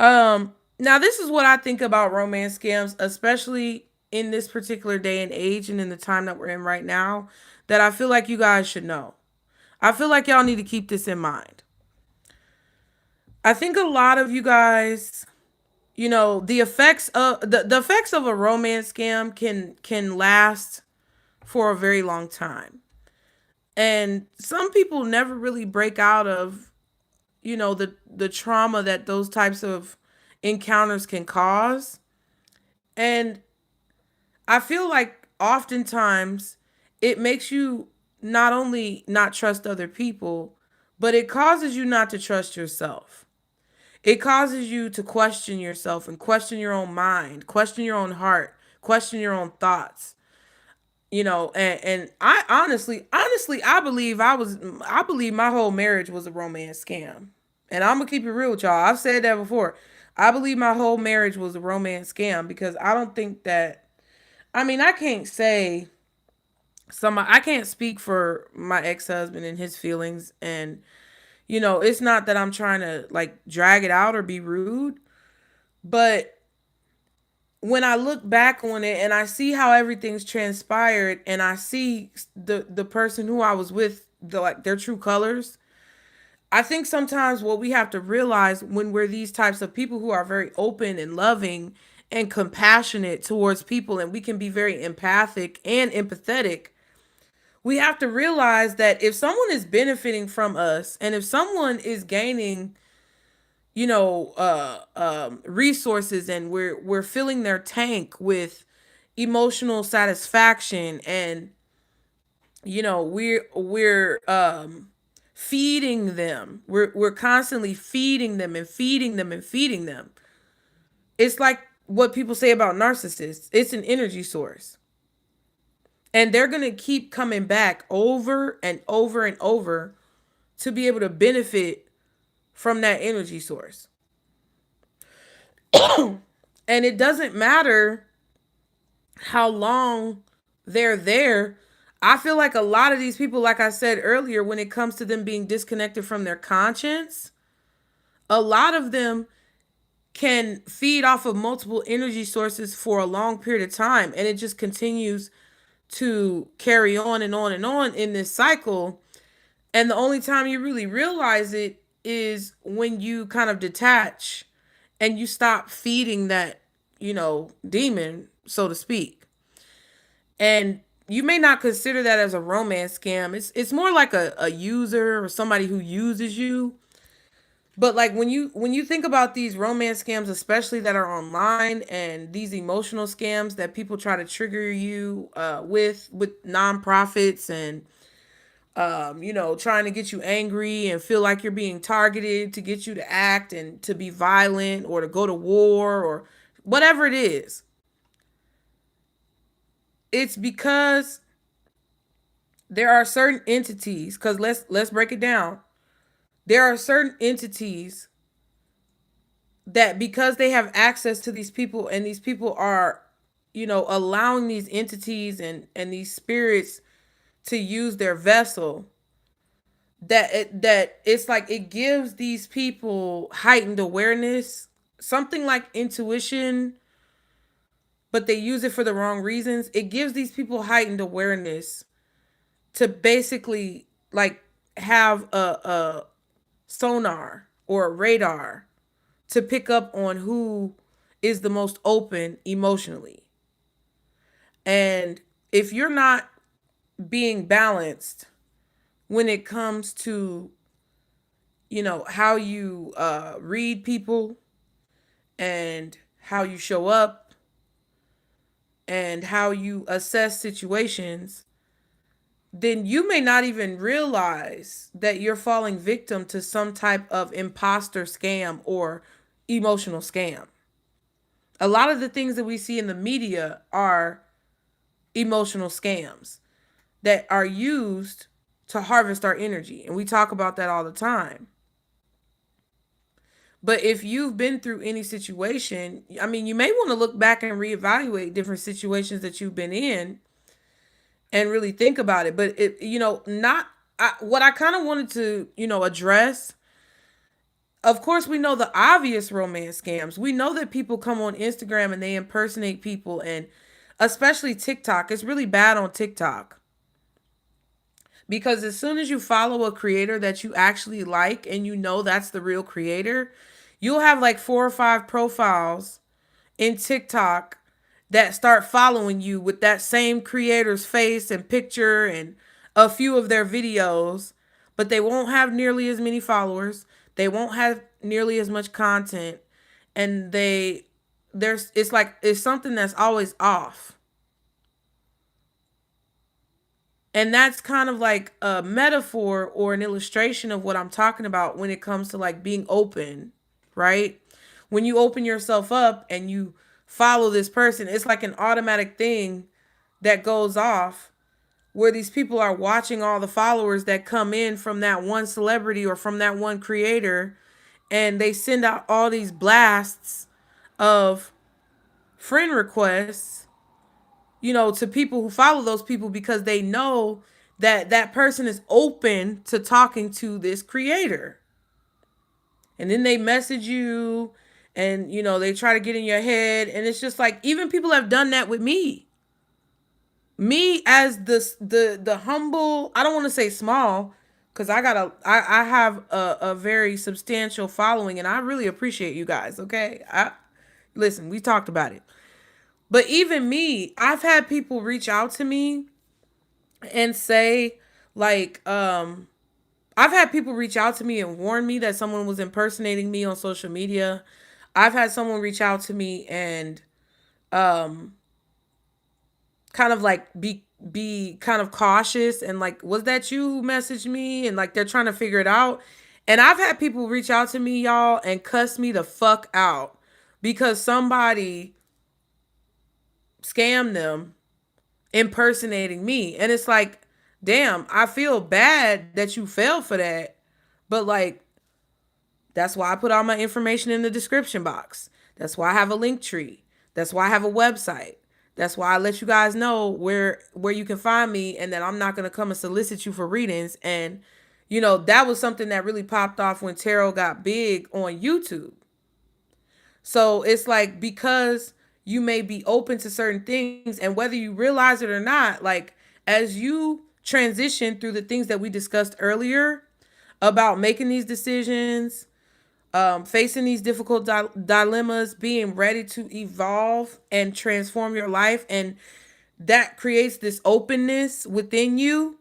Now this is what I think about romance scams, especially in this particular day and age and in the time that we're in right now, that I feel like you guys should know. I feel like y'all need to keep this in mind. I think a lot of you guys, the effects of the effects of a romance scam can last for a very long time. And some people never really break out of, the trauma that those types of encounters can cause. And I feel like oftentimes it makes you not only not trust other people, but it causes you not to trust yourself. It causes you to question yourself and question your own mind, question your own heart, question your own thoughts. And I honestly, I believe my whole marriage was a romance scam. And I'm gonna keep it real with y'all. I've said that before. I believe my whole marriage was a romance scam because I don't think that, I mean, I can't say I can't speak for my ex-husband and his feelings, and It's not that I'm trying to like drag it out or be rude, but when I look back on it and I see how everything's transpired and I see the person who I was with, like their true colors, I think sometimes what we have to realize when we're these types of people who are very open and loving and compassionate towards people, and we can be very empathic and empathetic, we have to realize that if someone is benefiting from us and if someone is gaining, resources, and we're filling their tank with emotional satisfaction, and we're feeding them, we're constantly feeding them and feeding them and feeding them. It's like what people say about narcissists, it's an energy source, and they're going to keep coming back over and over and over to be able to benefit from that energy source. And it doesn't matter how long they're there. I feel like a lot of these people, like I said earlier, when it comes to them being disconnected from their conscience, a lot of them can feed off of multiple energy sources for a long period of time. And it just continues to carry on and on and on in this cycle. And the only time you really realize it is when you kind of detach and you stop feeding that, demon, so to speak. And you may not consider that as a romance scam. It's more like a user or somebody who uses you. But like when you think about these romance scams, especially that are online, and these emotional scams that people try to trigger you with nonprofits, and trying to get you angry and feel like you're being targeted to get you to act and to be violent or to go to war or whatever it is. It's because there are certain entities, cuz let's break it down. There are certain entities that, because they have access to these people, and these people are, allowing these entities and these spirits to use their vessel, that it's like it gives these people heightened awareness, something like intuition, but they use it for the wrong reasons. It gives these people heightened awareness to basically like have a sonar or a radar to pick up on who is the most open emotionally. And if you're not being balanced when it comes to, how you read people and how you show up and how you assess situations, then you may not even realize that you're falling victim to some type of imposter scam or emotional scam. A lot of the things that we see in the media are emotional scams that are used to harvest our energy. And we talk about that all the time. But if you've been through any situation, I mean, you may want to look back and reevaluate different situations that you've been in and really think about it. But not what I kind of wanted to, address. Of course, we know the obvious romance scams. We know that people come on Instagram and they impersonate people, and especially TikTok. It's really bad on TikTok. Because as soon as you follow a creator that you actually like and that's the real creator, you'll have like 4 or 5 profiles in TikTok that start following you with that same creator's face and picture and a few of their videos, but they won't have nearly as many followers. They won't have nearly as much content, and it's like it's something that's always off. And that's kind of like a metaphor or an illustration of what I'm talking about when it comes to like being open, right? When you open yourself up and you follow this person, it's like an automatic thing that goes off where these people are watching all the followers that come in from that one celebrity or from that one creator, and they send out all these blasts of friend requests, to people who follow those people, because they know that that person is open to talking to this creator. And then they message you and they try to get in your head, and it's just like, even people have done that with me as the humble, I don't want to say small, because I have a very substantial following, and I really appreciate you guys. Okay, listen, we talked about it. But even me, I've had people reach out to me and say, like, I've had people reach out to me and warn me that someone was impersonating me on social media. I've had someone reach out to me and um kind of like be kind of cautious, and like, was that you who messaged me? And like, they're trying to figure it out. And I've had people reach out to me, y'all, and cuss me the fuck out because somebody scammed them impersonating me. And it's like, damn, I feel bad that you fell for that. But like, that's why I put all my information in the description box. That's why I have a link tree. That's why I have a website. That's why I let you guys know where you can find me, and that I'm not going to come and solicit you for readings. And that was something that really popped off when tarot got big on YouTube. So it's like, because you may be open to certain things, and whether you realize it or not, like, as you transition through the things that we discussed earlier about making these decisions, facing these difficult dilemmas, being ready to evolve and transform your life, and that creates this openness within you.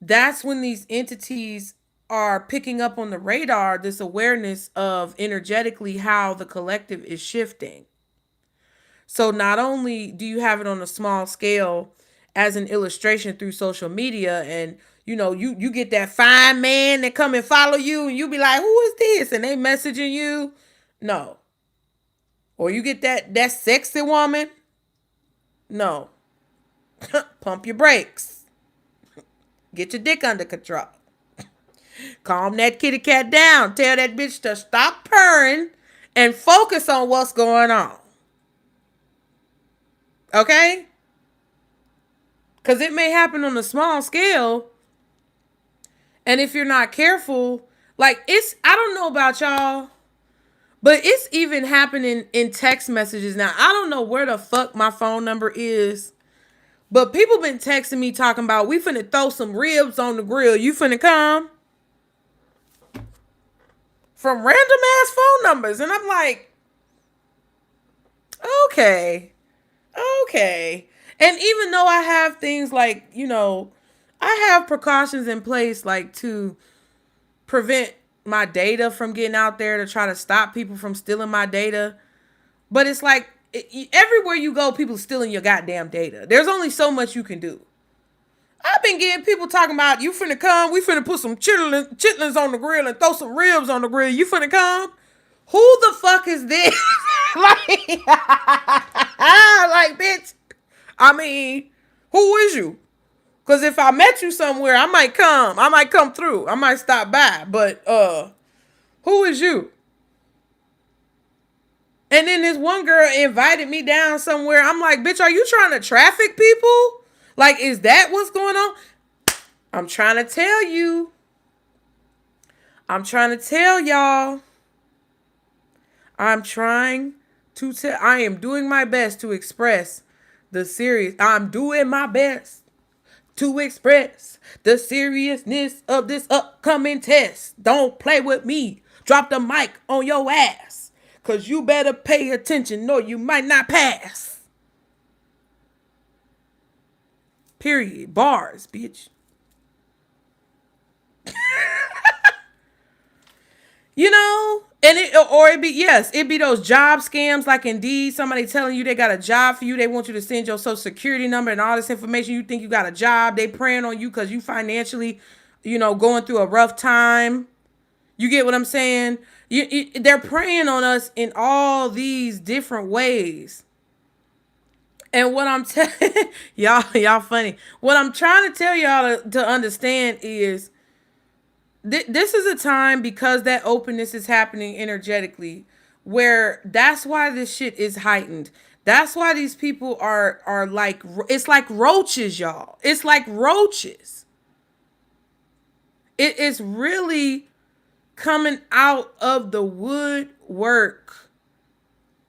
That's when these entities are picking up on the radar, this awareness of energetically how the collective is shifting. So not only do you have it on a small scale as an illustration through social media, and you get that fine man that come and follow you, and you be like, who is this? And they messaging you. No. Or you get that sexy woman. No. Pump your brakes. Get your dick under control. Calm that kitty cat down. Tell that bitch to stop purring and focus on what's going on. Okay? Because it may happen on a small scale. And if you're not careful, like, I don't know about y'all, but it's even happening in text messages now. I don't know where the fuck my phone number is, but people been texting me talking about, we finna throw some ribs on the grill. You finna come? From random ass phone numbers. And I'm like, okay. And even though I have things like, I have precautions in place, like, to prevent my data from getting out there, to try to stop people from stealing my data. But it's like, everywhere you go, people stealing your goddamn data. There's only so much you can do. I've been getting people talking about, you finna come? We finna put some chitlins on the grill and throw some ribs on the grill. You finna come? Who the fuck is this? like, like, bitch. I mean, who is you? Because if I met you somewhere, I might come. I might come through. I might stop by. But who is you? And then this one girl invited me down somewhere. I'm like, bitch, are you trying to traffic people? Like, is that what's going on? I'm trying to tell you. I'm trying to tell y'all. I'm trying to tell. I am doing my best to express the serious. I'm doing my best to express the seriousness of this upcoming test. Don't play with me. Drop the mic on your ass. Because you better pay attention or you might not pass. Period. Bars, bitch. And it'd be those job scams, like Indeed, somebody telling you they got a job for you. They want you to send your social security number and all this information. You think you got a job. They preying on you because you financially, going through a rough time. You get what I'm saying? They're preying on us in all these different ways. And what I'm telling y'all funny. What I'm trying to tell y'all to understand is this is a time, because that openness is happening energetically, where that's why this shit is heightened. That's why these people are like, it's like roaches, y'all. It's like roaches. It is really coming out of the woodwork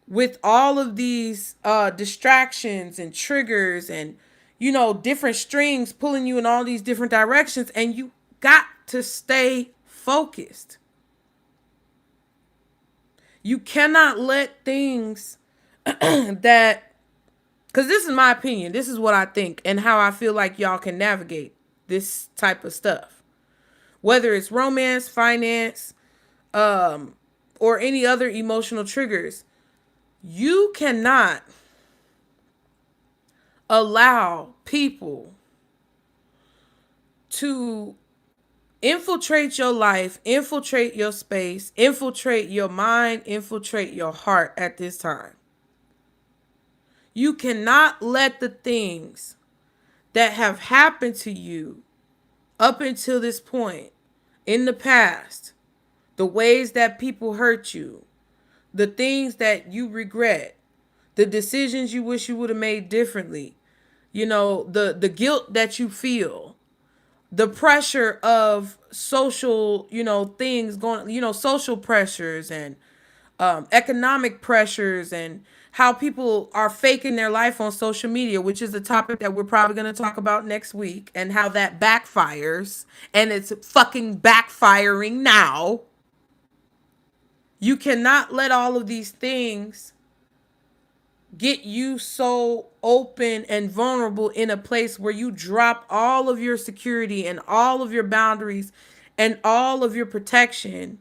with all of these distractions and triggers and, different strings pulling you in all these different directions, and you got to stay focused. You cannot let things that, because this is my opinion, this is what I think and how I feel like y'all can navigate this type of stuff, whether it's romance, finance, or any other emotional triggers. You cannot allow people to infiltrate your life, infiltrate your space, infiltrate your mind, infiltrate your heart at this time. You cannot let the things that have happened to you up until this point in the past, the ways that people hurt you, the things that you regret, the decisions you wish you would have made differently, the guilt that you feel, the pressure of social, things going, social pressures and economic pressures, and how people are faking their life on social media, which is a topic that we're probably going to talk about next week, and how that backfires, and it's fucking backfiring now. You cannot let all of these things get you so open and vulnerable in a place where you drop all of your security and all of your boundaries and all of your protection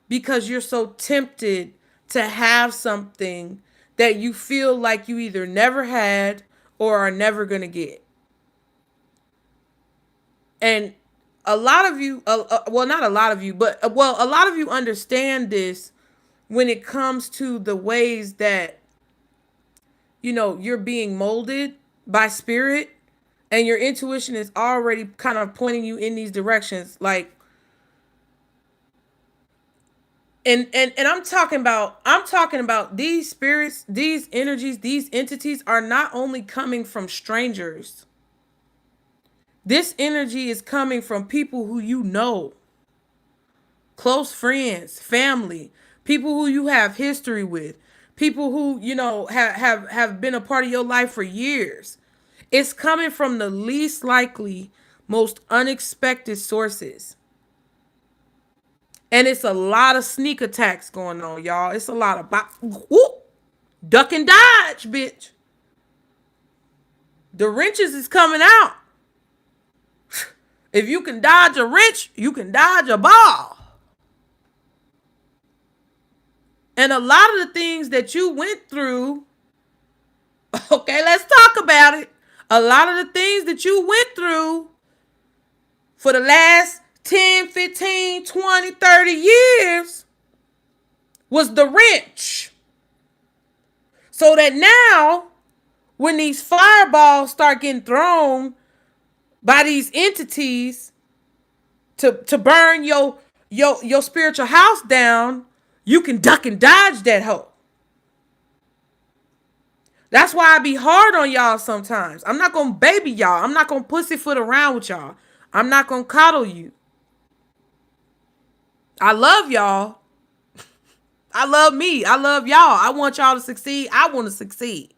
because you're so tempted to have something that you feel like you either never had or are never going to get. And a lot of you, well, not a lot of you, but a lot of you understand this when it comes to the ways that, you're being molded by spirit, and your intuition is already kind of pointing you in these directions. Like, and I'm talking about these spirits, these energies, these entities are not only coming from strangers. This energy is coming from people who you know, close friends, family, people who you have history with, people who, have been a part of your life for years. It's coming from the least likely, most unexpected sources. And it's a lot of sneak attacks going on, y'all. It's a lot of duck and dodge, bitch. The wrenches is coming out. If you can dodge a wrench, you can dodge a ball. And a lot of the things that you went through, okay, let's talk about it. A lot of the things that you went through for the last 10, 15, 20, 30 years was the wrench. So that now, when these fireballs start getting thrown by these entities to burn your spiritual house down, you can duck and dodge that hoe. That's why I be hard on y'all sometimes. I'm not going to baby y'all. I'm not going to pussyfoot around with y'all. I'm not going to coddle you. I love y'all. I love me. I love y'all. I want y'all to succeed. I want to succeed.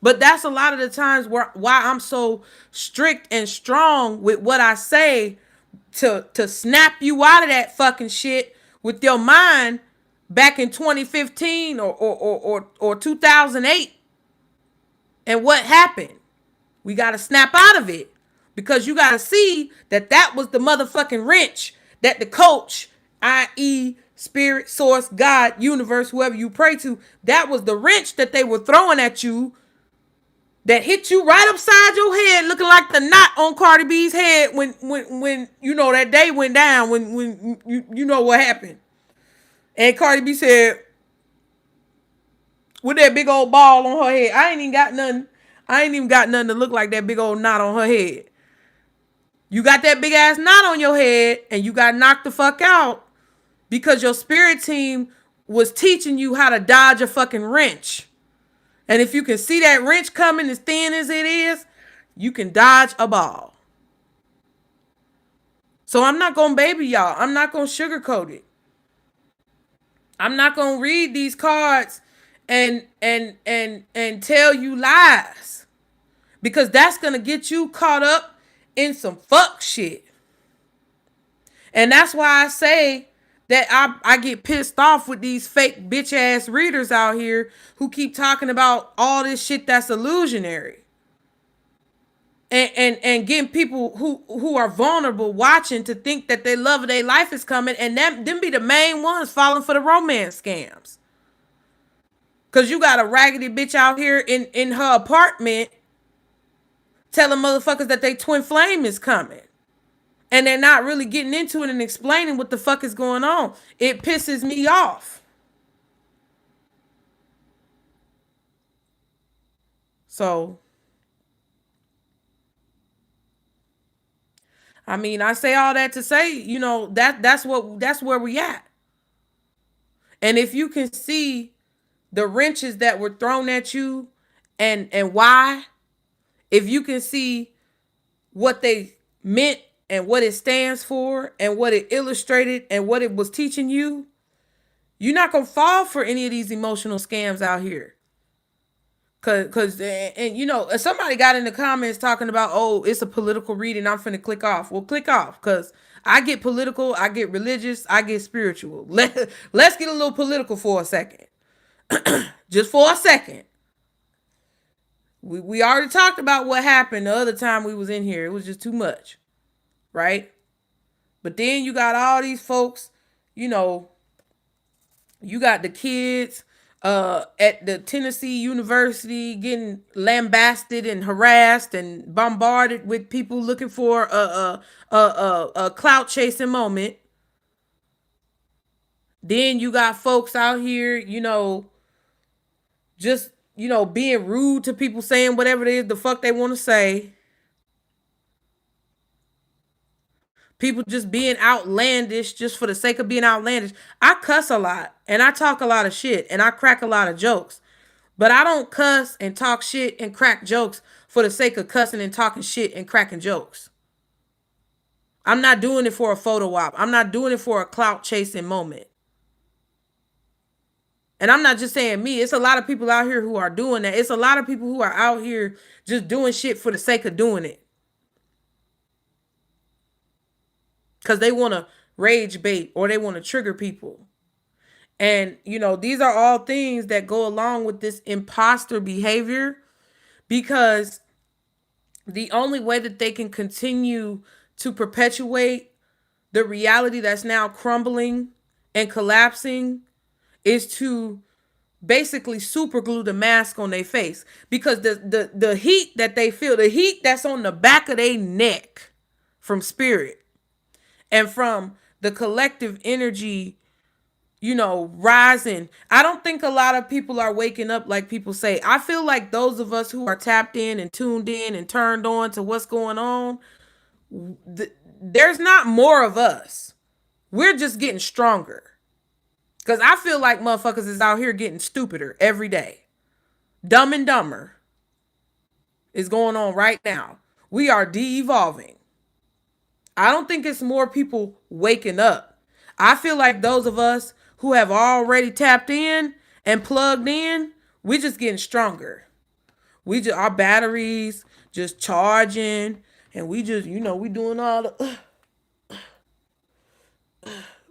But that's a lot of the times why I'm so strict and strong with what I say to snap you out of that fucking shit with your mind back in 2015 or 2008. And what happened? We got to snap out of it because you got to see that was the motherfucking wrench that the coach, i.e. spirit, source, God, universe, whoever you pray to, that was the wrench that they were throwing at you that hit you right upside your head, looking like the knot on Cardi B's head when that day went down, when you know what happened. And Cardi B said, with that big old ball on her head, I ain't even got nothing to look like that big old knot on her head. You got that big ass knot on your head and you got knocked the fuck out because your spirit team was teaching you how to dodge a fucking wrench. And if you can see that wrench coming as thin as it is, you can dodge a ball. So I'm not gonna baby y'all. I'm not gonna sugarcoat it. I'm not gonna read these cards and tell you lies, because that's gonna get you caught up in some fuck shit. And that's why I say that I get pissed off with these fake bitch ass readers out here who keep talking about all this shit that's illusionary. And getting people who are vulnerable watching to think that their love of their life is coming, and them be the main ones falling for the romance scams. Cause you got a raggedy bitch out here in her apartment telling motherfuckers that they twin flame is coming. And they're not really getting into it and explaining what the fuck is going on. It pisses me off. So, I mean, I say all that to say, that's where we at. And if you can see the wrenches that were thrown at you and why, if you can see what they meant and what it stands for and what it illustrated and what it was teaching you, you're not gonna fall for any of these emotional scams out here. Cause if somebody got in the comments talking about, oh, it's a political reading, I'm finna click off. Well, click off, cause I get political, I get religious, I get spiritual. Let's get a little political for a second. Just for a second. We already talked about what happened the other time we was in here. It was just too much. Right? But then you got all these folks, you got the kids at the Tennessee University getting lambasted and harassed and bombarded with people looking for a clout chasing moment. Then you got folks out here, just being rude to people, saying whatever it is the fuck they want to say. People just being outlandish just for the sake of being outlandish. I cuss a lot and I talk a lot of shit and I crack a lot of jokes. But I don't cuss and talk shit and crack jokes for the sake of cussing and talking shit and cracking jokes. I'm not doing it for a photo op. I'm not doing it for a clout chasing moment. And I'm not just saying me. It's a lot of people out here who are doing that. It's a lot of people who are out here just doing shit for the sake of doing it. Because they want to rage bait or they want to trigger people. And, these are all things that go along with this imposter behavior, because the only way that they can continue to perpetuate the reality that's now crumbling and collapsing is to basically super glue the mask on their face, because the heat that they feel, the heat that's on the back of their neck from spirit and from the collective energy, rising. I don't think a lot of people are waking up like people say. I feel like those of us who are tapped in and tuned in and turned on to what's going on, there's not more of us. We're just getting stronger. Because I feel like motherfuckers is out here getting stupider every day. Dumb and Dumber is going on right now. We are de-evolving. I don't think it's more people waking up. I feel like those of us who have already tapped in and plugged in, we just getting stronger. Our batteries just charging, and we just, we doing all the,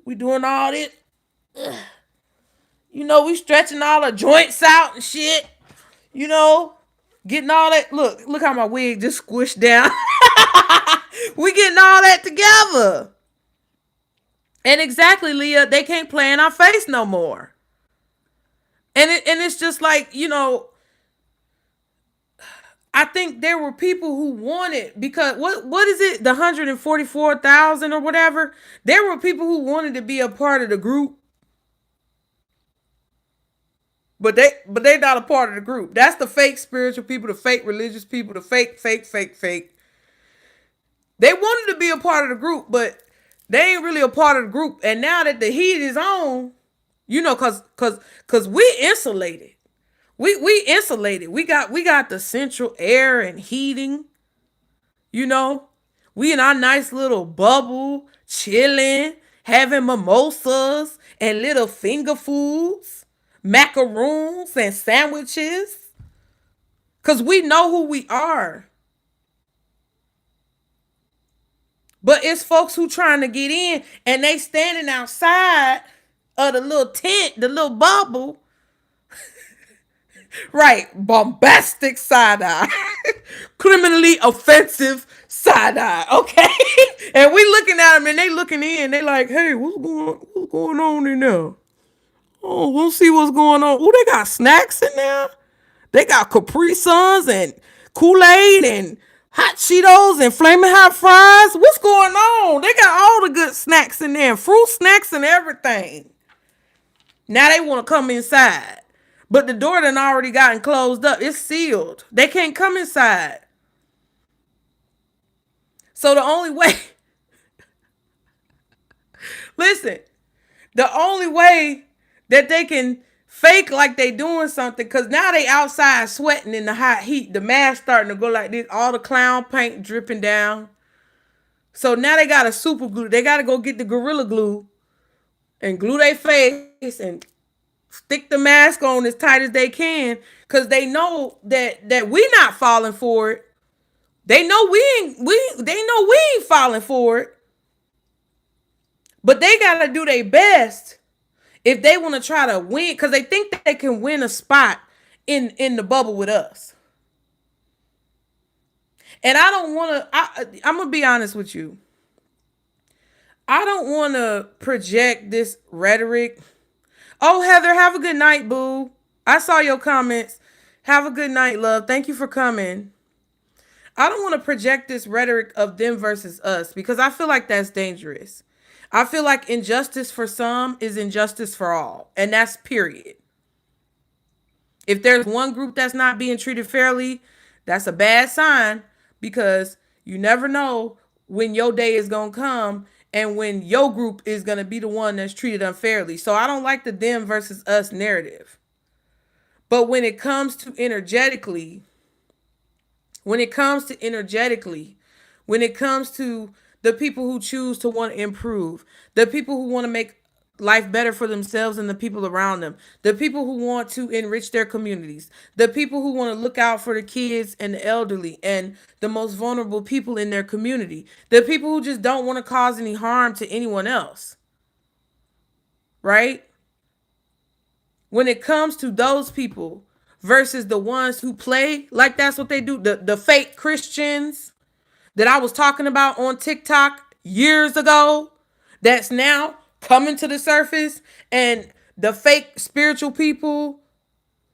we doing all this. We stretching all the joints out and shit. Getting all that. Look how my wig just squished down. We getting all that together. And exactly, Leah, they can't play in our face no more. And it's just like, I think there were people who wanted, because what is it, the 144,000 or whatever? There were people who wanted to be a part of the group. But they not a part of the group. That's the fake spiritual people, the fake religious people, the fake. They wanted to be a part of the group, but they ain't really a part of the group. And now that the heat is on, cause we insulated. We insulated. We got the central air and heating. We in our nice little bubble, chilling, having mimosas and little finger foods, macaroons and sandwiches. Cause we know who we are. But it's folks who trying to get in and they standing outside of the little tent, the little bubble. Right, bombastic side eye, criminally offensive side eye. Okay, and we looking at them and they looking in. They like, hey, what's going on in there? Oh, we'll see what's going on. Oh, they got snacks in there. They got Capri Suns and Kool-Aid and hot Cheetos and flaming hot fries. What's going on? They got all the good snacks in there, fruit snacks and everything. Now they want to come inside. But the door done already gotten closed up. It's sealed. They can't come inside. So the only way, listen, the only way that they can fake like they doing something, because now they outside sweating in the hot heat. The mask starting to go like this. All the clown paint dripping down. So now they got a super glue. They got to go get the Gorilla Glue and glue their face and stick the mask on as tight as they can, because they know that we not falling for it. They know we ain't falling for it. But they gotta do their best if they want to try to win, because they think that they can win a spot in the bubble with us. And I don't want to. I'm gonna be honest with you. I don't want to project this rhetoric. Oh, Heather, have a good night, boo. I saw your comments. Have a good night, love. Thank you for coming. I don't want to project this rhetoric of them versus us, because I feel like that's dangerous. I feel like injustice for some is injustice for all. And that's period. If there's one group that's not being treated fairly, that's a bad sign, because you never know when your day is going to come and when your group is going to be the one that's treated unfairly. So I don't like the them versus us narrative. But when it comes to energetically, when it comes to energetically, when it comes to the people who choose to want to improve, the people who want to make life better for themselves and the people around them, the people who want to enrich their communities, the people who want to look out for the kids and the elderly and the most vulnerable people in their community, the people who just don't want to cause any harm to anyone else, right? When it comes to those people versus the ones who play like that's what they do, the fake Christians that I was talking about on TikTok years ago, that's now coming to the surface, and the fake spiritual people,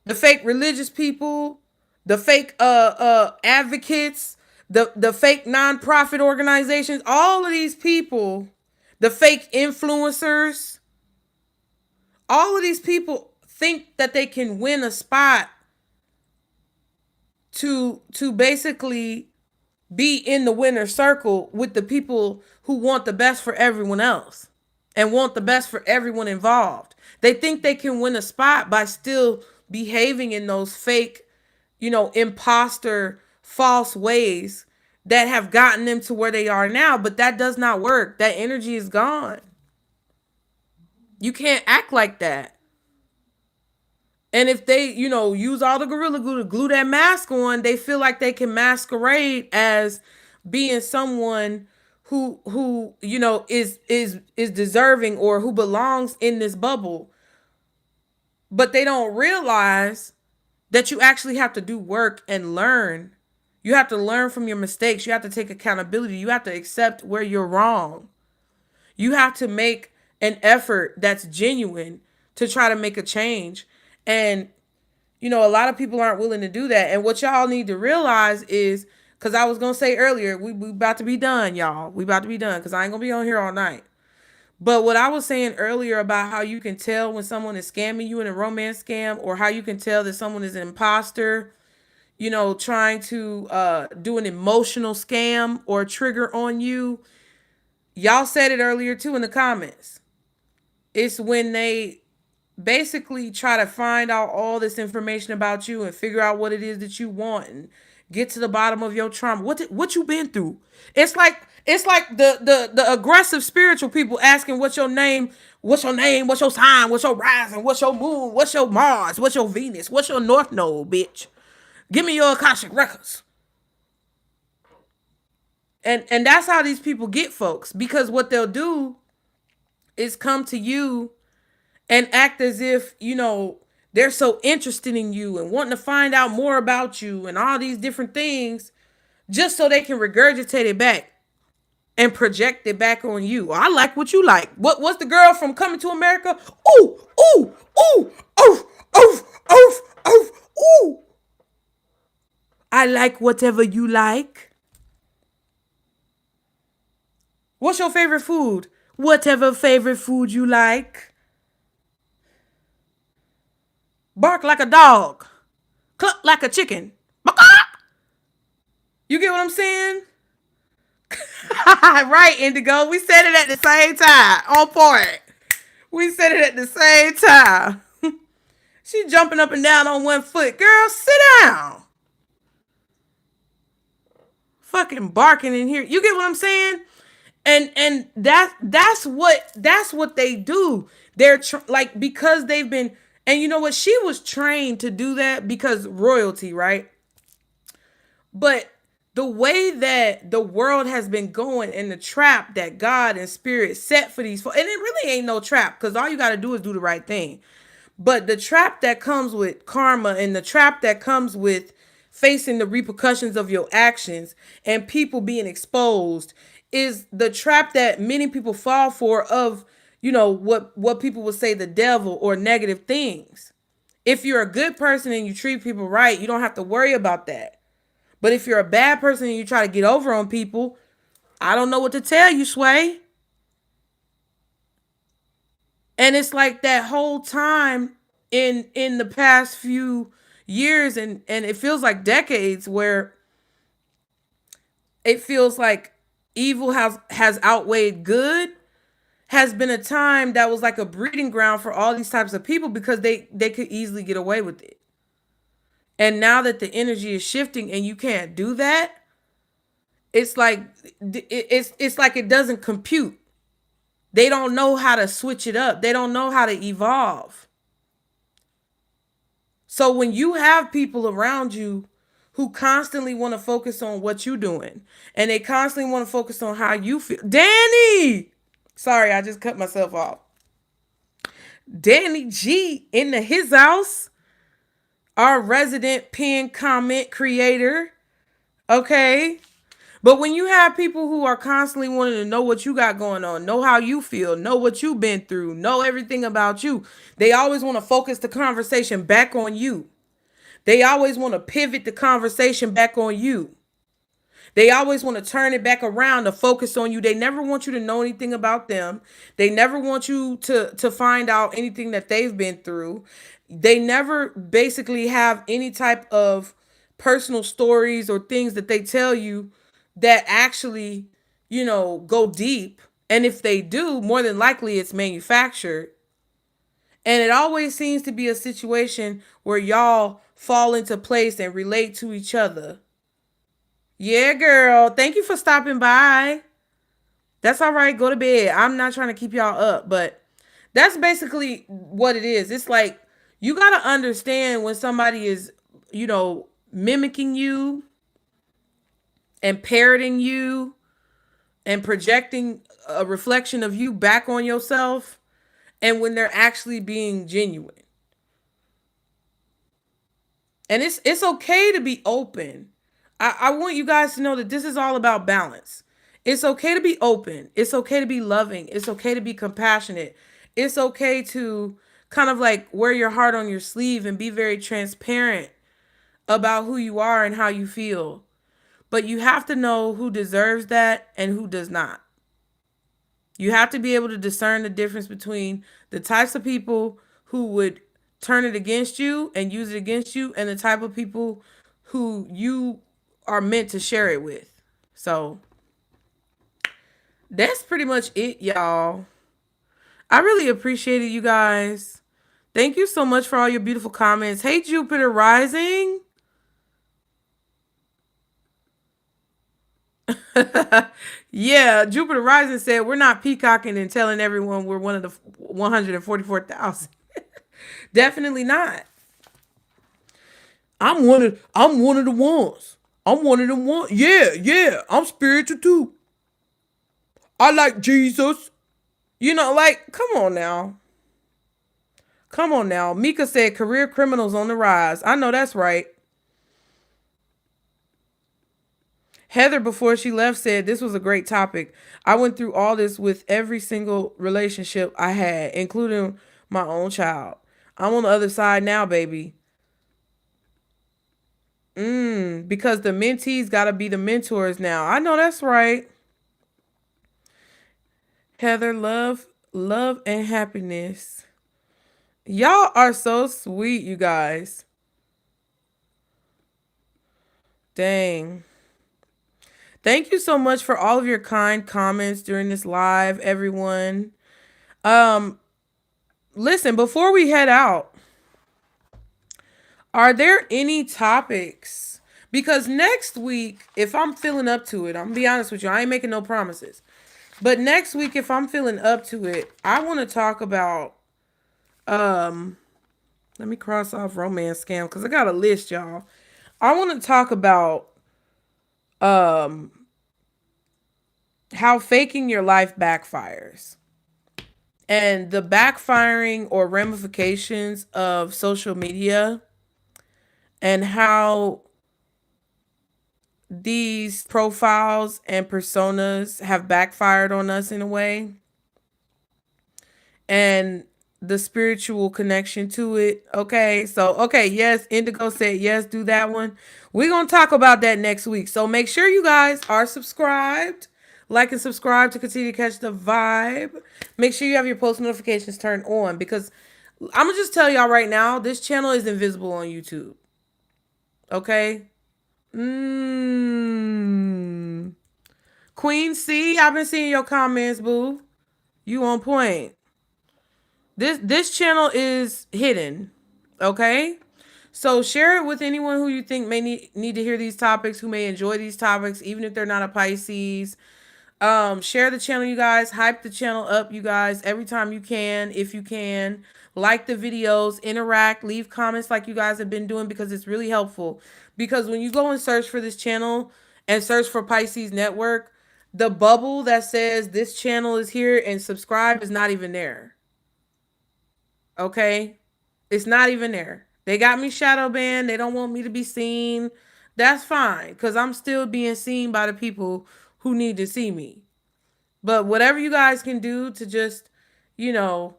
the fake religious people, the fake advocates, the fake nonprofit organizations, all of these people, the fake influencers, all of these people think that they can win a spot to basically be in the winner's circle with the people who want the best for everyone else and want the best for everyone involved. They think they can win a spot by still behaving in those fake, imposter, false ways that have gotten them to where they are now. But that does not work. That energy is gone. You can't act like that. And if they, use all the Gorilla Glue to glue that mask on, they feel like they can masquerade as being someone who is deserving or who belongs in this bubble. But they don't realize that you actually have to do work and learn. You have to learn from your mistakes. You have to take accountability. You have to accept where you're wrong. You have to make an effort that's genuine to try to make a change. And, a lot of people aren't willing to do that. And what y'all need to realize is, because I was going to say earlier, we about to be done, y'all. We about to be done because I ain't going to be on here all night. But what I was saying earlier about how you can tell when someone is scamming you in a romance scam, or how you can tell that someone is an imposter, trying to do an emotional scam or trigger on you. Y'all said it earlier too in the comments. It's when they basically try to find out all this information about you and figure out what it is that you want, get to the bottom of your trauma. What you been through? It's like the aggressive spiritual people asking what's your name, what's your sign, what's your rising, what's your moon, what's your Mars, what's your Venus, what's your North Node, bitch. Give me your Akashic records. And that's how these people get folks, because what they'll do is come to you and act as if, they're so interested in you and wanting to find out more about you and all these different things, just so they can regurgitate it back and project it back on you. I like what you like. What's the girl from Coming to America? Ooh, ooh, ooh, oof, oof, oof, oof, ooh. I like whatever you like. What's your favorite food? Whatever favorite food you like. Bark like a dog. Cluck like a chicken. You get what I'm saying? Right, Indigo. We said it at the same time. On point. We said it at the same time. She jumping up and down on one foot. Girl, sit down. Fucking barking in here. You get what I'm saying? And that's what they do. They're like, because they've been, and you know what? She was trained to do that because royalty, right? But the way that the world has been going and the trap that God and spirit set for these, and it really ain't no trap, because all you got to do is do the right thing. But the trap that comes with karma and the trap that comes with facing the repercussions of your actions and people being exposed is the trap that many people fall for of, what people would say the devil or negative things. If you're a good person and you treat people right, you don't have to worry about that. But if you're a bad person and you try to get over on people, I don't know what to tell you, Sway. And it's like that whole time in the past few years, and it feels like decades, where it feels like evil has outweighed good, has been a time that was like a breeding ground for all these types of people, because they could easily get away with it. And now that the energy is shifting and you can't do that, it's like it's like it doesn't compute. They don't know how to switch it up. They don't know how to evolve. So when you have people around you who constantly want to focus on what you're doing, and they constantly want to focus on how you feel. Danny! Sorry, I just cut myself off. Danny G in his house. Our resident pin comment creator. Okay. But when you have people who are constantly wanting to know what you got going on, know how you feel, know what you've been through, know everything about you, they always want to focus the conversation back on you. They always want to pivot the conversation back on you. They always want to turn it back around to focus on you. They never want you to know anything about them. They never want you to find out anything that they've been through. They never basically have any type of personal stories or things that they tell you that actually, go deep. And if they do, more than likely it's manufactured. And it always seems to be a situation where y'all fall into place and relate to each other. Yeah, girl. Thank you for stopping by. That's all right. Go to bed. I'm not trying to keep y'all up, but that's basically what it is. It's like, you got to understand when somebody is, mimicking you and parroting you and projecting a reflection of you back on yourself, and when they're actually being genuine. And it's okay to be open. I want you guys to know that this is all about balance. It's okay to be open. It's okay to be loving. It's okay to be compassionate. It's okay to kind of like wear your heart on your sleeve and be very transparent about who you are and how you feel. But you have to know who deserves that and who does not. You have to be able to discern the difference between the types of people who would turn it against you and use it against you, and the type of people who you are meant to share it with. So that's pretty much it, y'all. I really appreciate it, you guys. Thank you so much for all your beautiful comments. Hey, Jupiter Rising. Yeah, Jupiter Rising said we're not peacocking and telling everyone we're one of the 144,000. Definitely not. I'm one of the ones. I'm one of them ones. Yeah, yeah. I'm spiritual too. I like Jesus. Like, come on now. Come on now. Mika said career criminals on the rise. I know that's right. Heather, before she left, said this was a great topic. I went through all this with every single relationship I had, including my own child. I'm on the other side now, baby. Because the mentees got to be the mentors now. I know that's right. Heather, love, and happiness. Y'all are so sweet, you guys. Dang. Thank you so much for all of your kind comments during this live, everyone. Um, Listen, before we head out, are there any topics? Because next week, if I'm feeling up to it, I'm gonna be honest with you, I ain't making no promises. But next week, if I'm feeling up to it, I want to talk about um let me cross off romance scam because I got a list, y'all. I want to talk about um how faking your life backfires and the backfiring or ramifications of social media and how these profiles and personas have backfired on us in a way, and the spiritual connection to it. Okay, so okay, yes, Indigo said yes, do that one. We're gonna talk about that next week. So make sure you guys are subscribed, like and subscribe to continue to catch the vibe. Make sure you have your post notifications turned on because I'm gonna just tell y'all right now, this channel is invisible on YouTube. Okay. Mm. Queen C, I've been seeing your comments, boo. You on point. This channel is hidden. Okay? So share it with anyone who you think may need to hear these topics, who may enjoy these topics, even if they're not a Pisces. Share the channel, you guys. Hype the channel up, you guys, every time you can, if you can. Like the videos, interact, leave comments like you guys have been doing because it's really helpful. Because when you go and search for this channel and search for Pisces Network, the bubble that says this channel is here and subscribe is not even there. Okay? It's not even there. They got me shadow banned. They don't want me to be seen. That's fine because I'm still being seen by the people who need to see me. But whatever you guys can do to just, you know,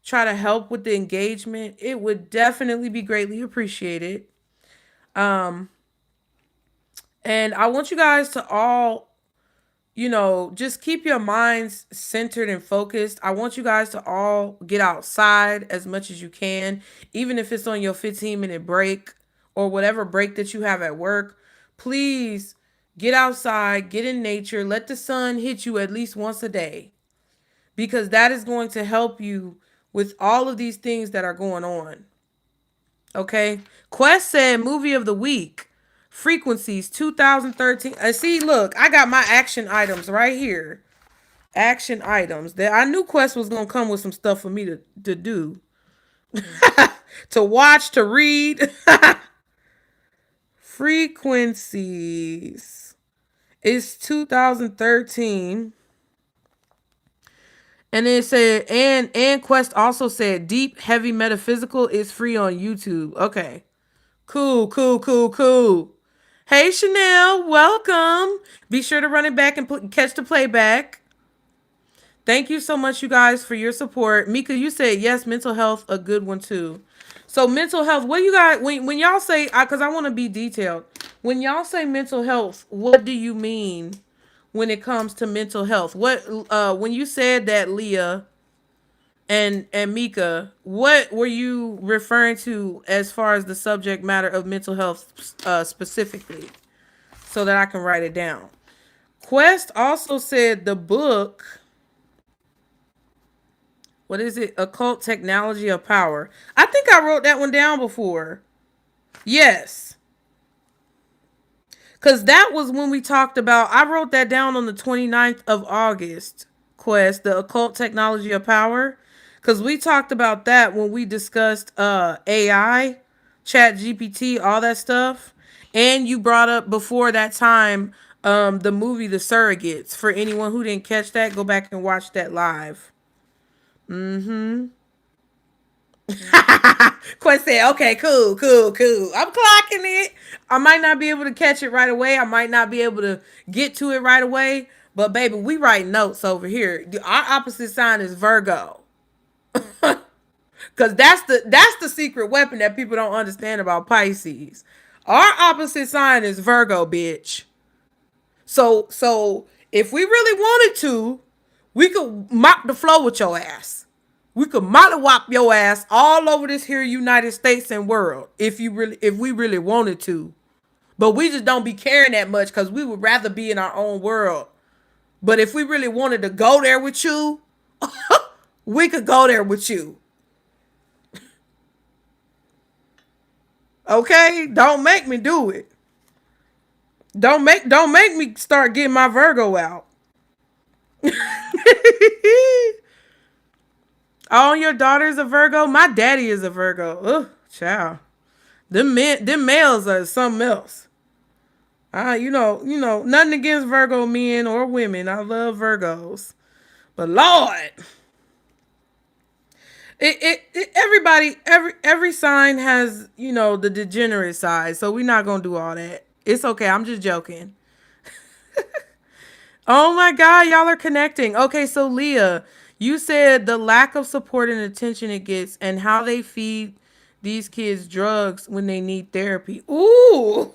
try to help with the engagement, it would definitely be greatly appreciated. Um, and I want you guys to all, just keep your minds centered and focused. I want you guys to all get outside as much as you can, even if it's on your 15-minute break or whatever break that you have at work. Please get outside, get in nature, let the sun hit you at least once a day because that is going to help you with all of these things that are going on. Okay. Quest said movie of the week. Frequencies 2013. See, look, I got my action items right here. Action items. That I knew Quest was gonna come with some stuff for me to do. To watch, to read. Frequencies. It's 2013. And it said, and Quest also said deep, heavy metaphysical is free on YouTube. Okay. Cool, cool, cool, cool. Hey Chanel, welcome. Be sure to run it back and catch the playback. Thank you so much, you guys, for your support. Mika, you said yes, mental health, a good one too. So mental health, what do you guys, when y'all say, because I want to be detailed, when y'all say mental health, what do you mean when it comes to mental health? What, when you said that, Leah and Mika, what were you referring to as far as the subject matter of mental health specifically, so that I can write it down? Quest also said the book. What is it? Occult Technology of Power. I think I wrote that one down before. Yes. Because that was when we talked about, I wrote that down on the 29th of August, Quest, the occult technology of power. Because we talked about that when we discussed AI, chat GPT, all that stuff. And you brought up before that time the movie The Surrogates. For anyone who didn't catch that, go back and watch that live. Mm-hmm. Quest said, okay, cool, cool, cool. I'm clocking it. I might not be able to catch it right away. I might not be able to get to it right away. But baby, we write notes over here. Our opposite sign is Virgo. Cause that's the secret weapon that people don't understand about Pisces. Our opposite sign is Virgo, bitch. So if we really wanted to, we could mop the floor with your ass. We could mollywop your ass all over this here United States and world if we really wanted to. But we just don't be caring that much because we would rather be in our own world. But if we really wanted to go there with you, we could go there with you. Okay? Don't make me do it. Don't make me start getting my Virgo out. Oh, your daughter's a Virgo? My daddy is a Virgo. Ugh, child. Them males are something else. Nothing against Virgo men or women. I love Virgos. But Lord, every sign has, the degenerate side. So we're not gonna do all that. It's okay. I'm just joking. Oh my God, y'all are connecting. Okay, so Leah, you said the lack of support and attention it gets and how they feed these kids drugs when they need therapy. Ooh.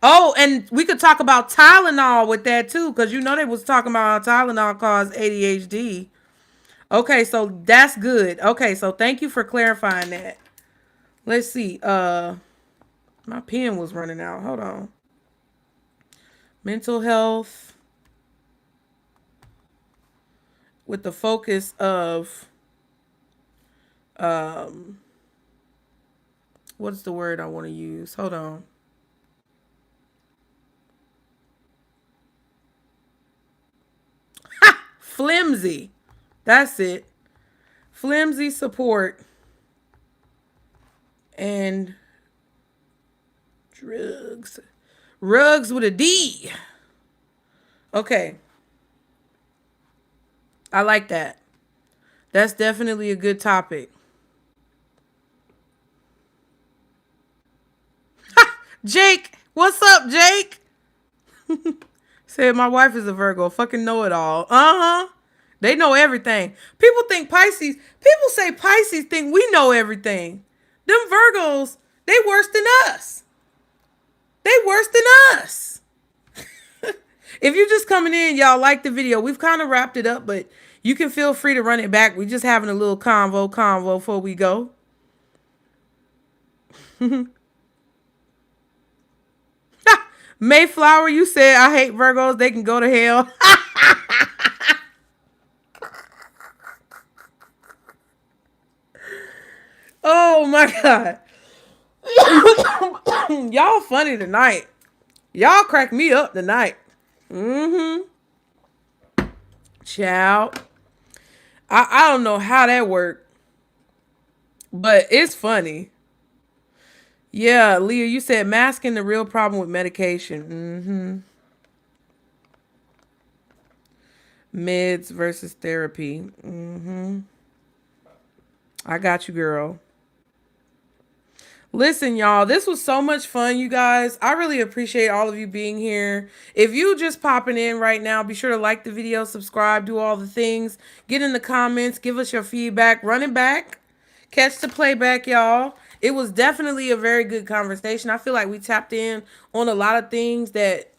Oh, and we could talk about Tylenol with that too, because they was talking about how Tylenol causes ADHD. Okay, so that's good. Okay, so thank you for clarifying that. Let's see. My pen was running out. Hold on. Mental health with the focus of what's the word I want to use? Hold on. Flimsy. That's it. Flimsy support and drugs. Rugs with a D. Okay. I like that. That's definitely a good topic. Jake, what's up, Jake? Said my wife is a Virgo. Fucking know it all. Uh-huh. They know everything. People say Pisces think we know everything. Them Virgos, they worse than us. They worse than us. If you're just coming in, y'all like the video. We've kind of wrapped it up, but you can feel free to run it back. We're just having a little convo before we go. Mayflower, you said I hate Virgos. They can go to hell. Oh my God. Y'all funny tonight. Y'all crack me up tonight. Mm-hmm. Child. I don't know how that worked, but it's funny. Yeah, Leah, you said masking the real problem with medication. Mm-hmm. Meds versus therapy. Mm-hmm. I got you, girl. Listen, y'all, this was so much fun, you guys. I really appreciate all of you being here. If you just popping in right now, be sure to like the video, subscribe, do all the things. Get in the comments, give us your feedback, run it back, catch the playback, y'all. It was definitely a very good conversation. I feel like we tapped in on a lot of things that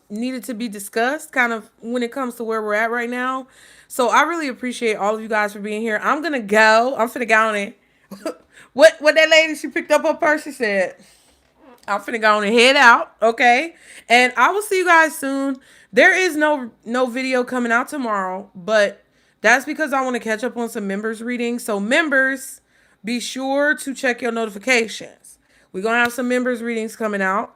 needed to be discussed kind of when it comes to where we're at right now. So I really appreciate all of you guys for being here. I'm going to go. I'm finna go on it. What that lady, she picked up her purse, she said, I'm finna go on and head out, okay? And I will see you guys soon. There is no video coming out tomorrow, but that's because I want to catch up on some members readings. So members, be sure to check your notifications. We're going to have some members readings coming out.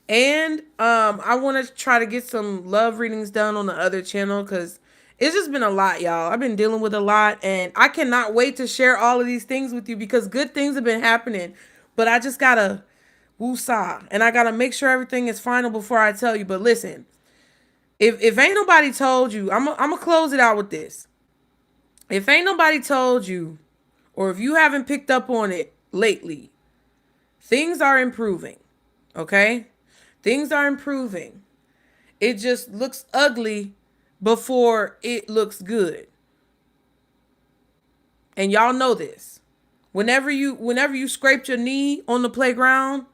And I want to try to get some love readings done on the other channel because it's just been a lot, y'all. I've been dealing with a lot, and I cannot wait to share all of these things with you because good things have been happening. But I just gotta woosah, and I gotta make sure everything is final before I tell you. But listen, if ain't nobody told you, I'm gonna close it out with this. If ain't nobody told you, or if you haven't picked up on it lately, things are improving. Okay? Things are improving. It just looks ugly before it looks good. And y'all know this. Whenever you scraped your knee on the playground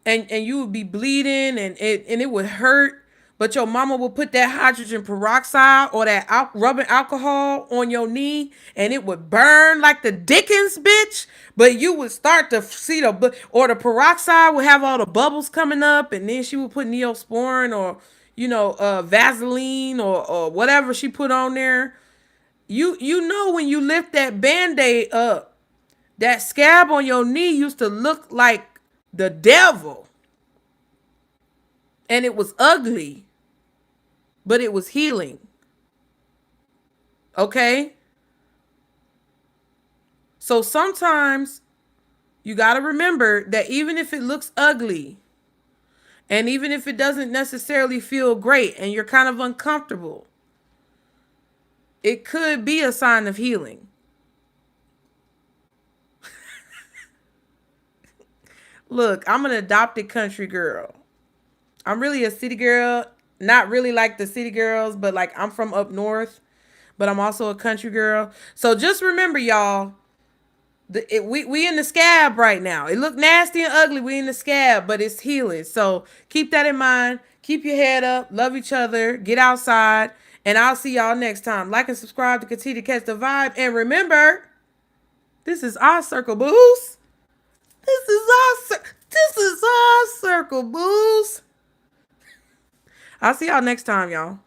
and you would be bleeding and it would hurt, but your mama would put that hydrogen peroxide or that rubbing alcohol on your knee and it would burn like the Dickens, bitch. But you would start to see or the peroxide would have all the bubbles coming up, and then she would put Neosporin or Vaseline or whatever she put on there. You know when you lift that band-aid up, that scab on your knee used to look like the devil. And it was ugly, but it was healing. Okay? So sometimes you got to remember that even if it looks ugly, and even if it doesn't necessarily feel great and you're kind of uncomfortable, it could be a sign of healing. Look, I'm an adopted country girl. I'm really a city girl. Not really like the city girls, but like I'm from up north, but I'm also a country girl. So just remember, y'all, we in the scab right now. It look nasty and ugly. We in the scab, but it's healing. So keep that in mind. Keep your head up. Love each other. Get outside. And I'll see y'all next time. Like and subscribe to continue to catch the vibe. And remember, this is our circle, boost. This is our circle, boost. I'll see y'all next time, y'all.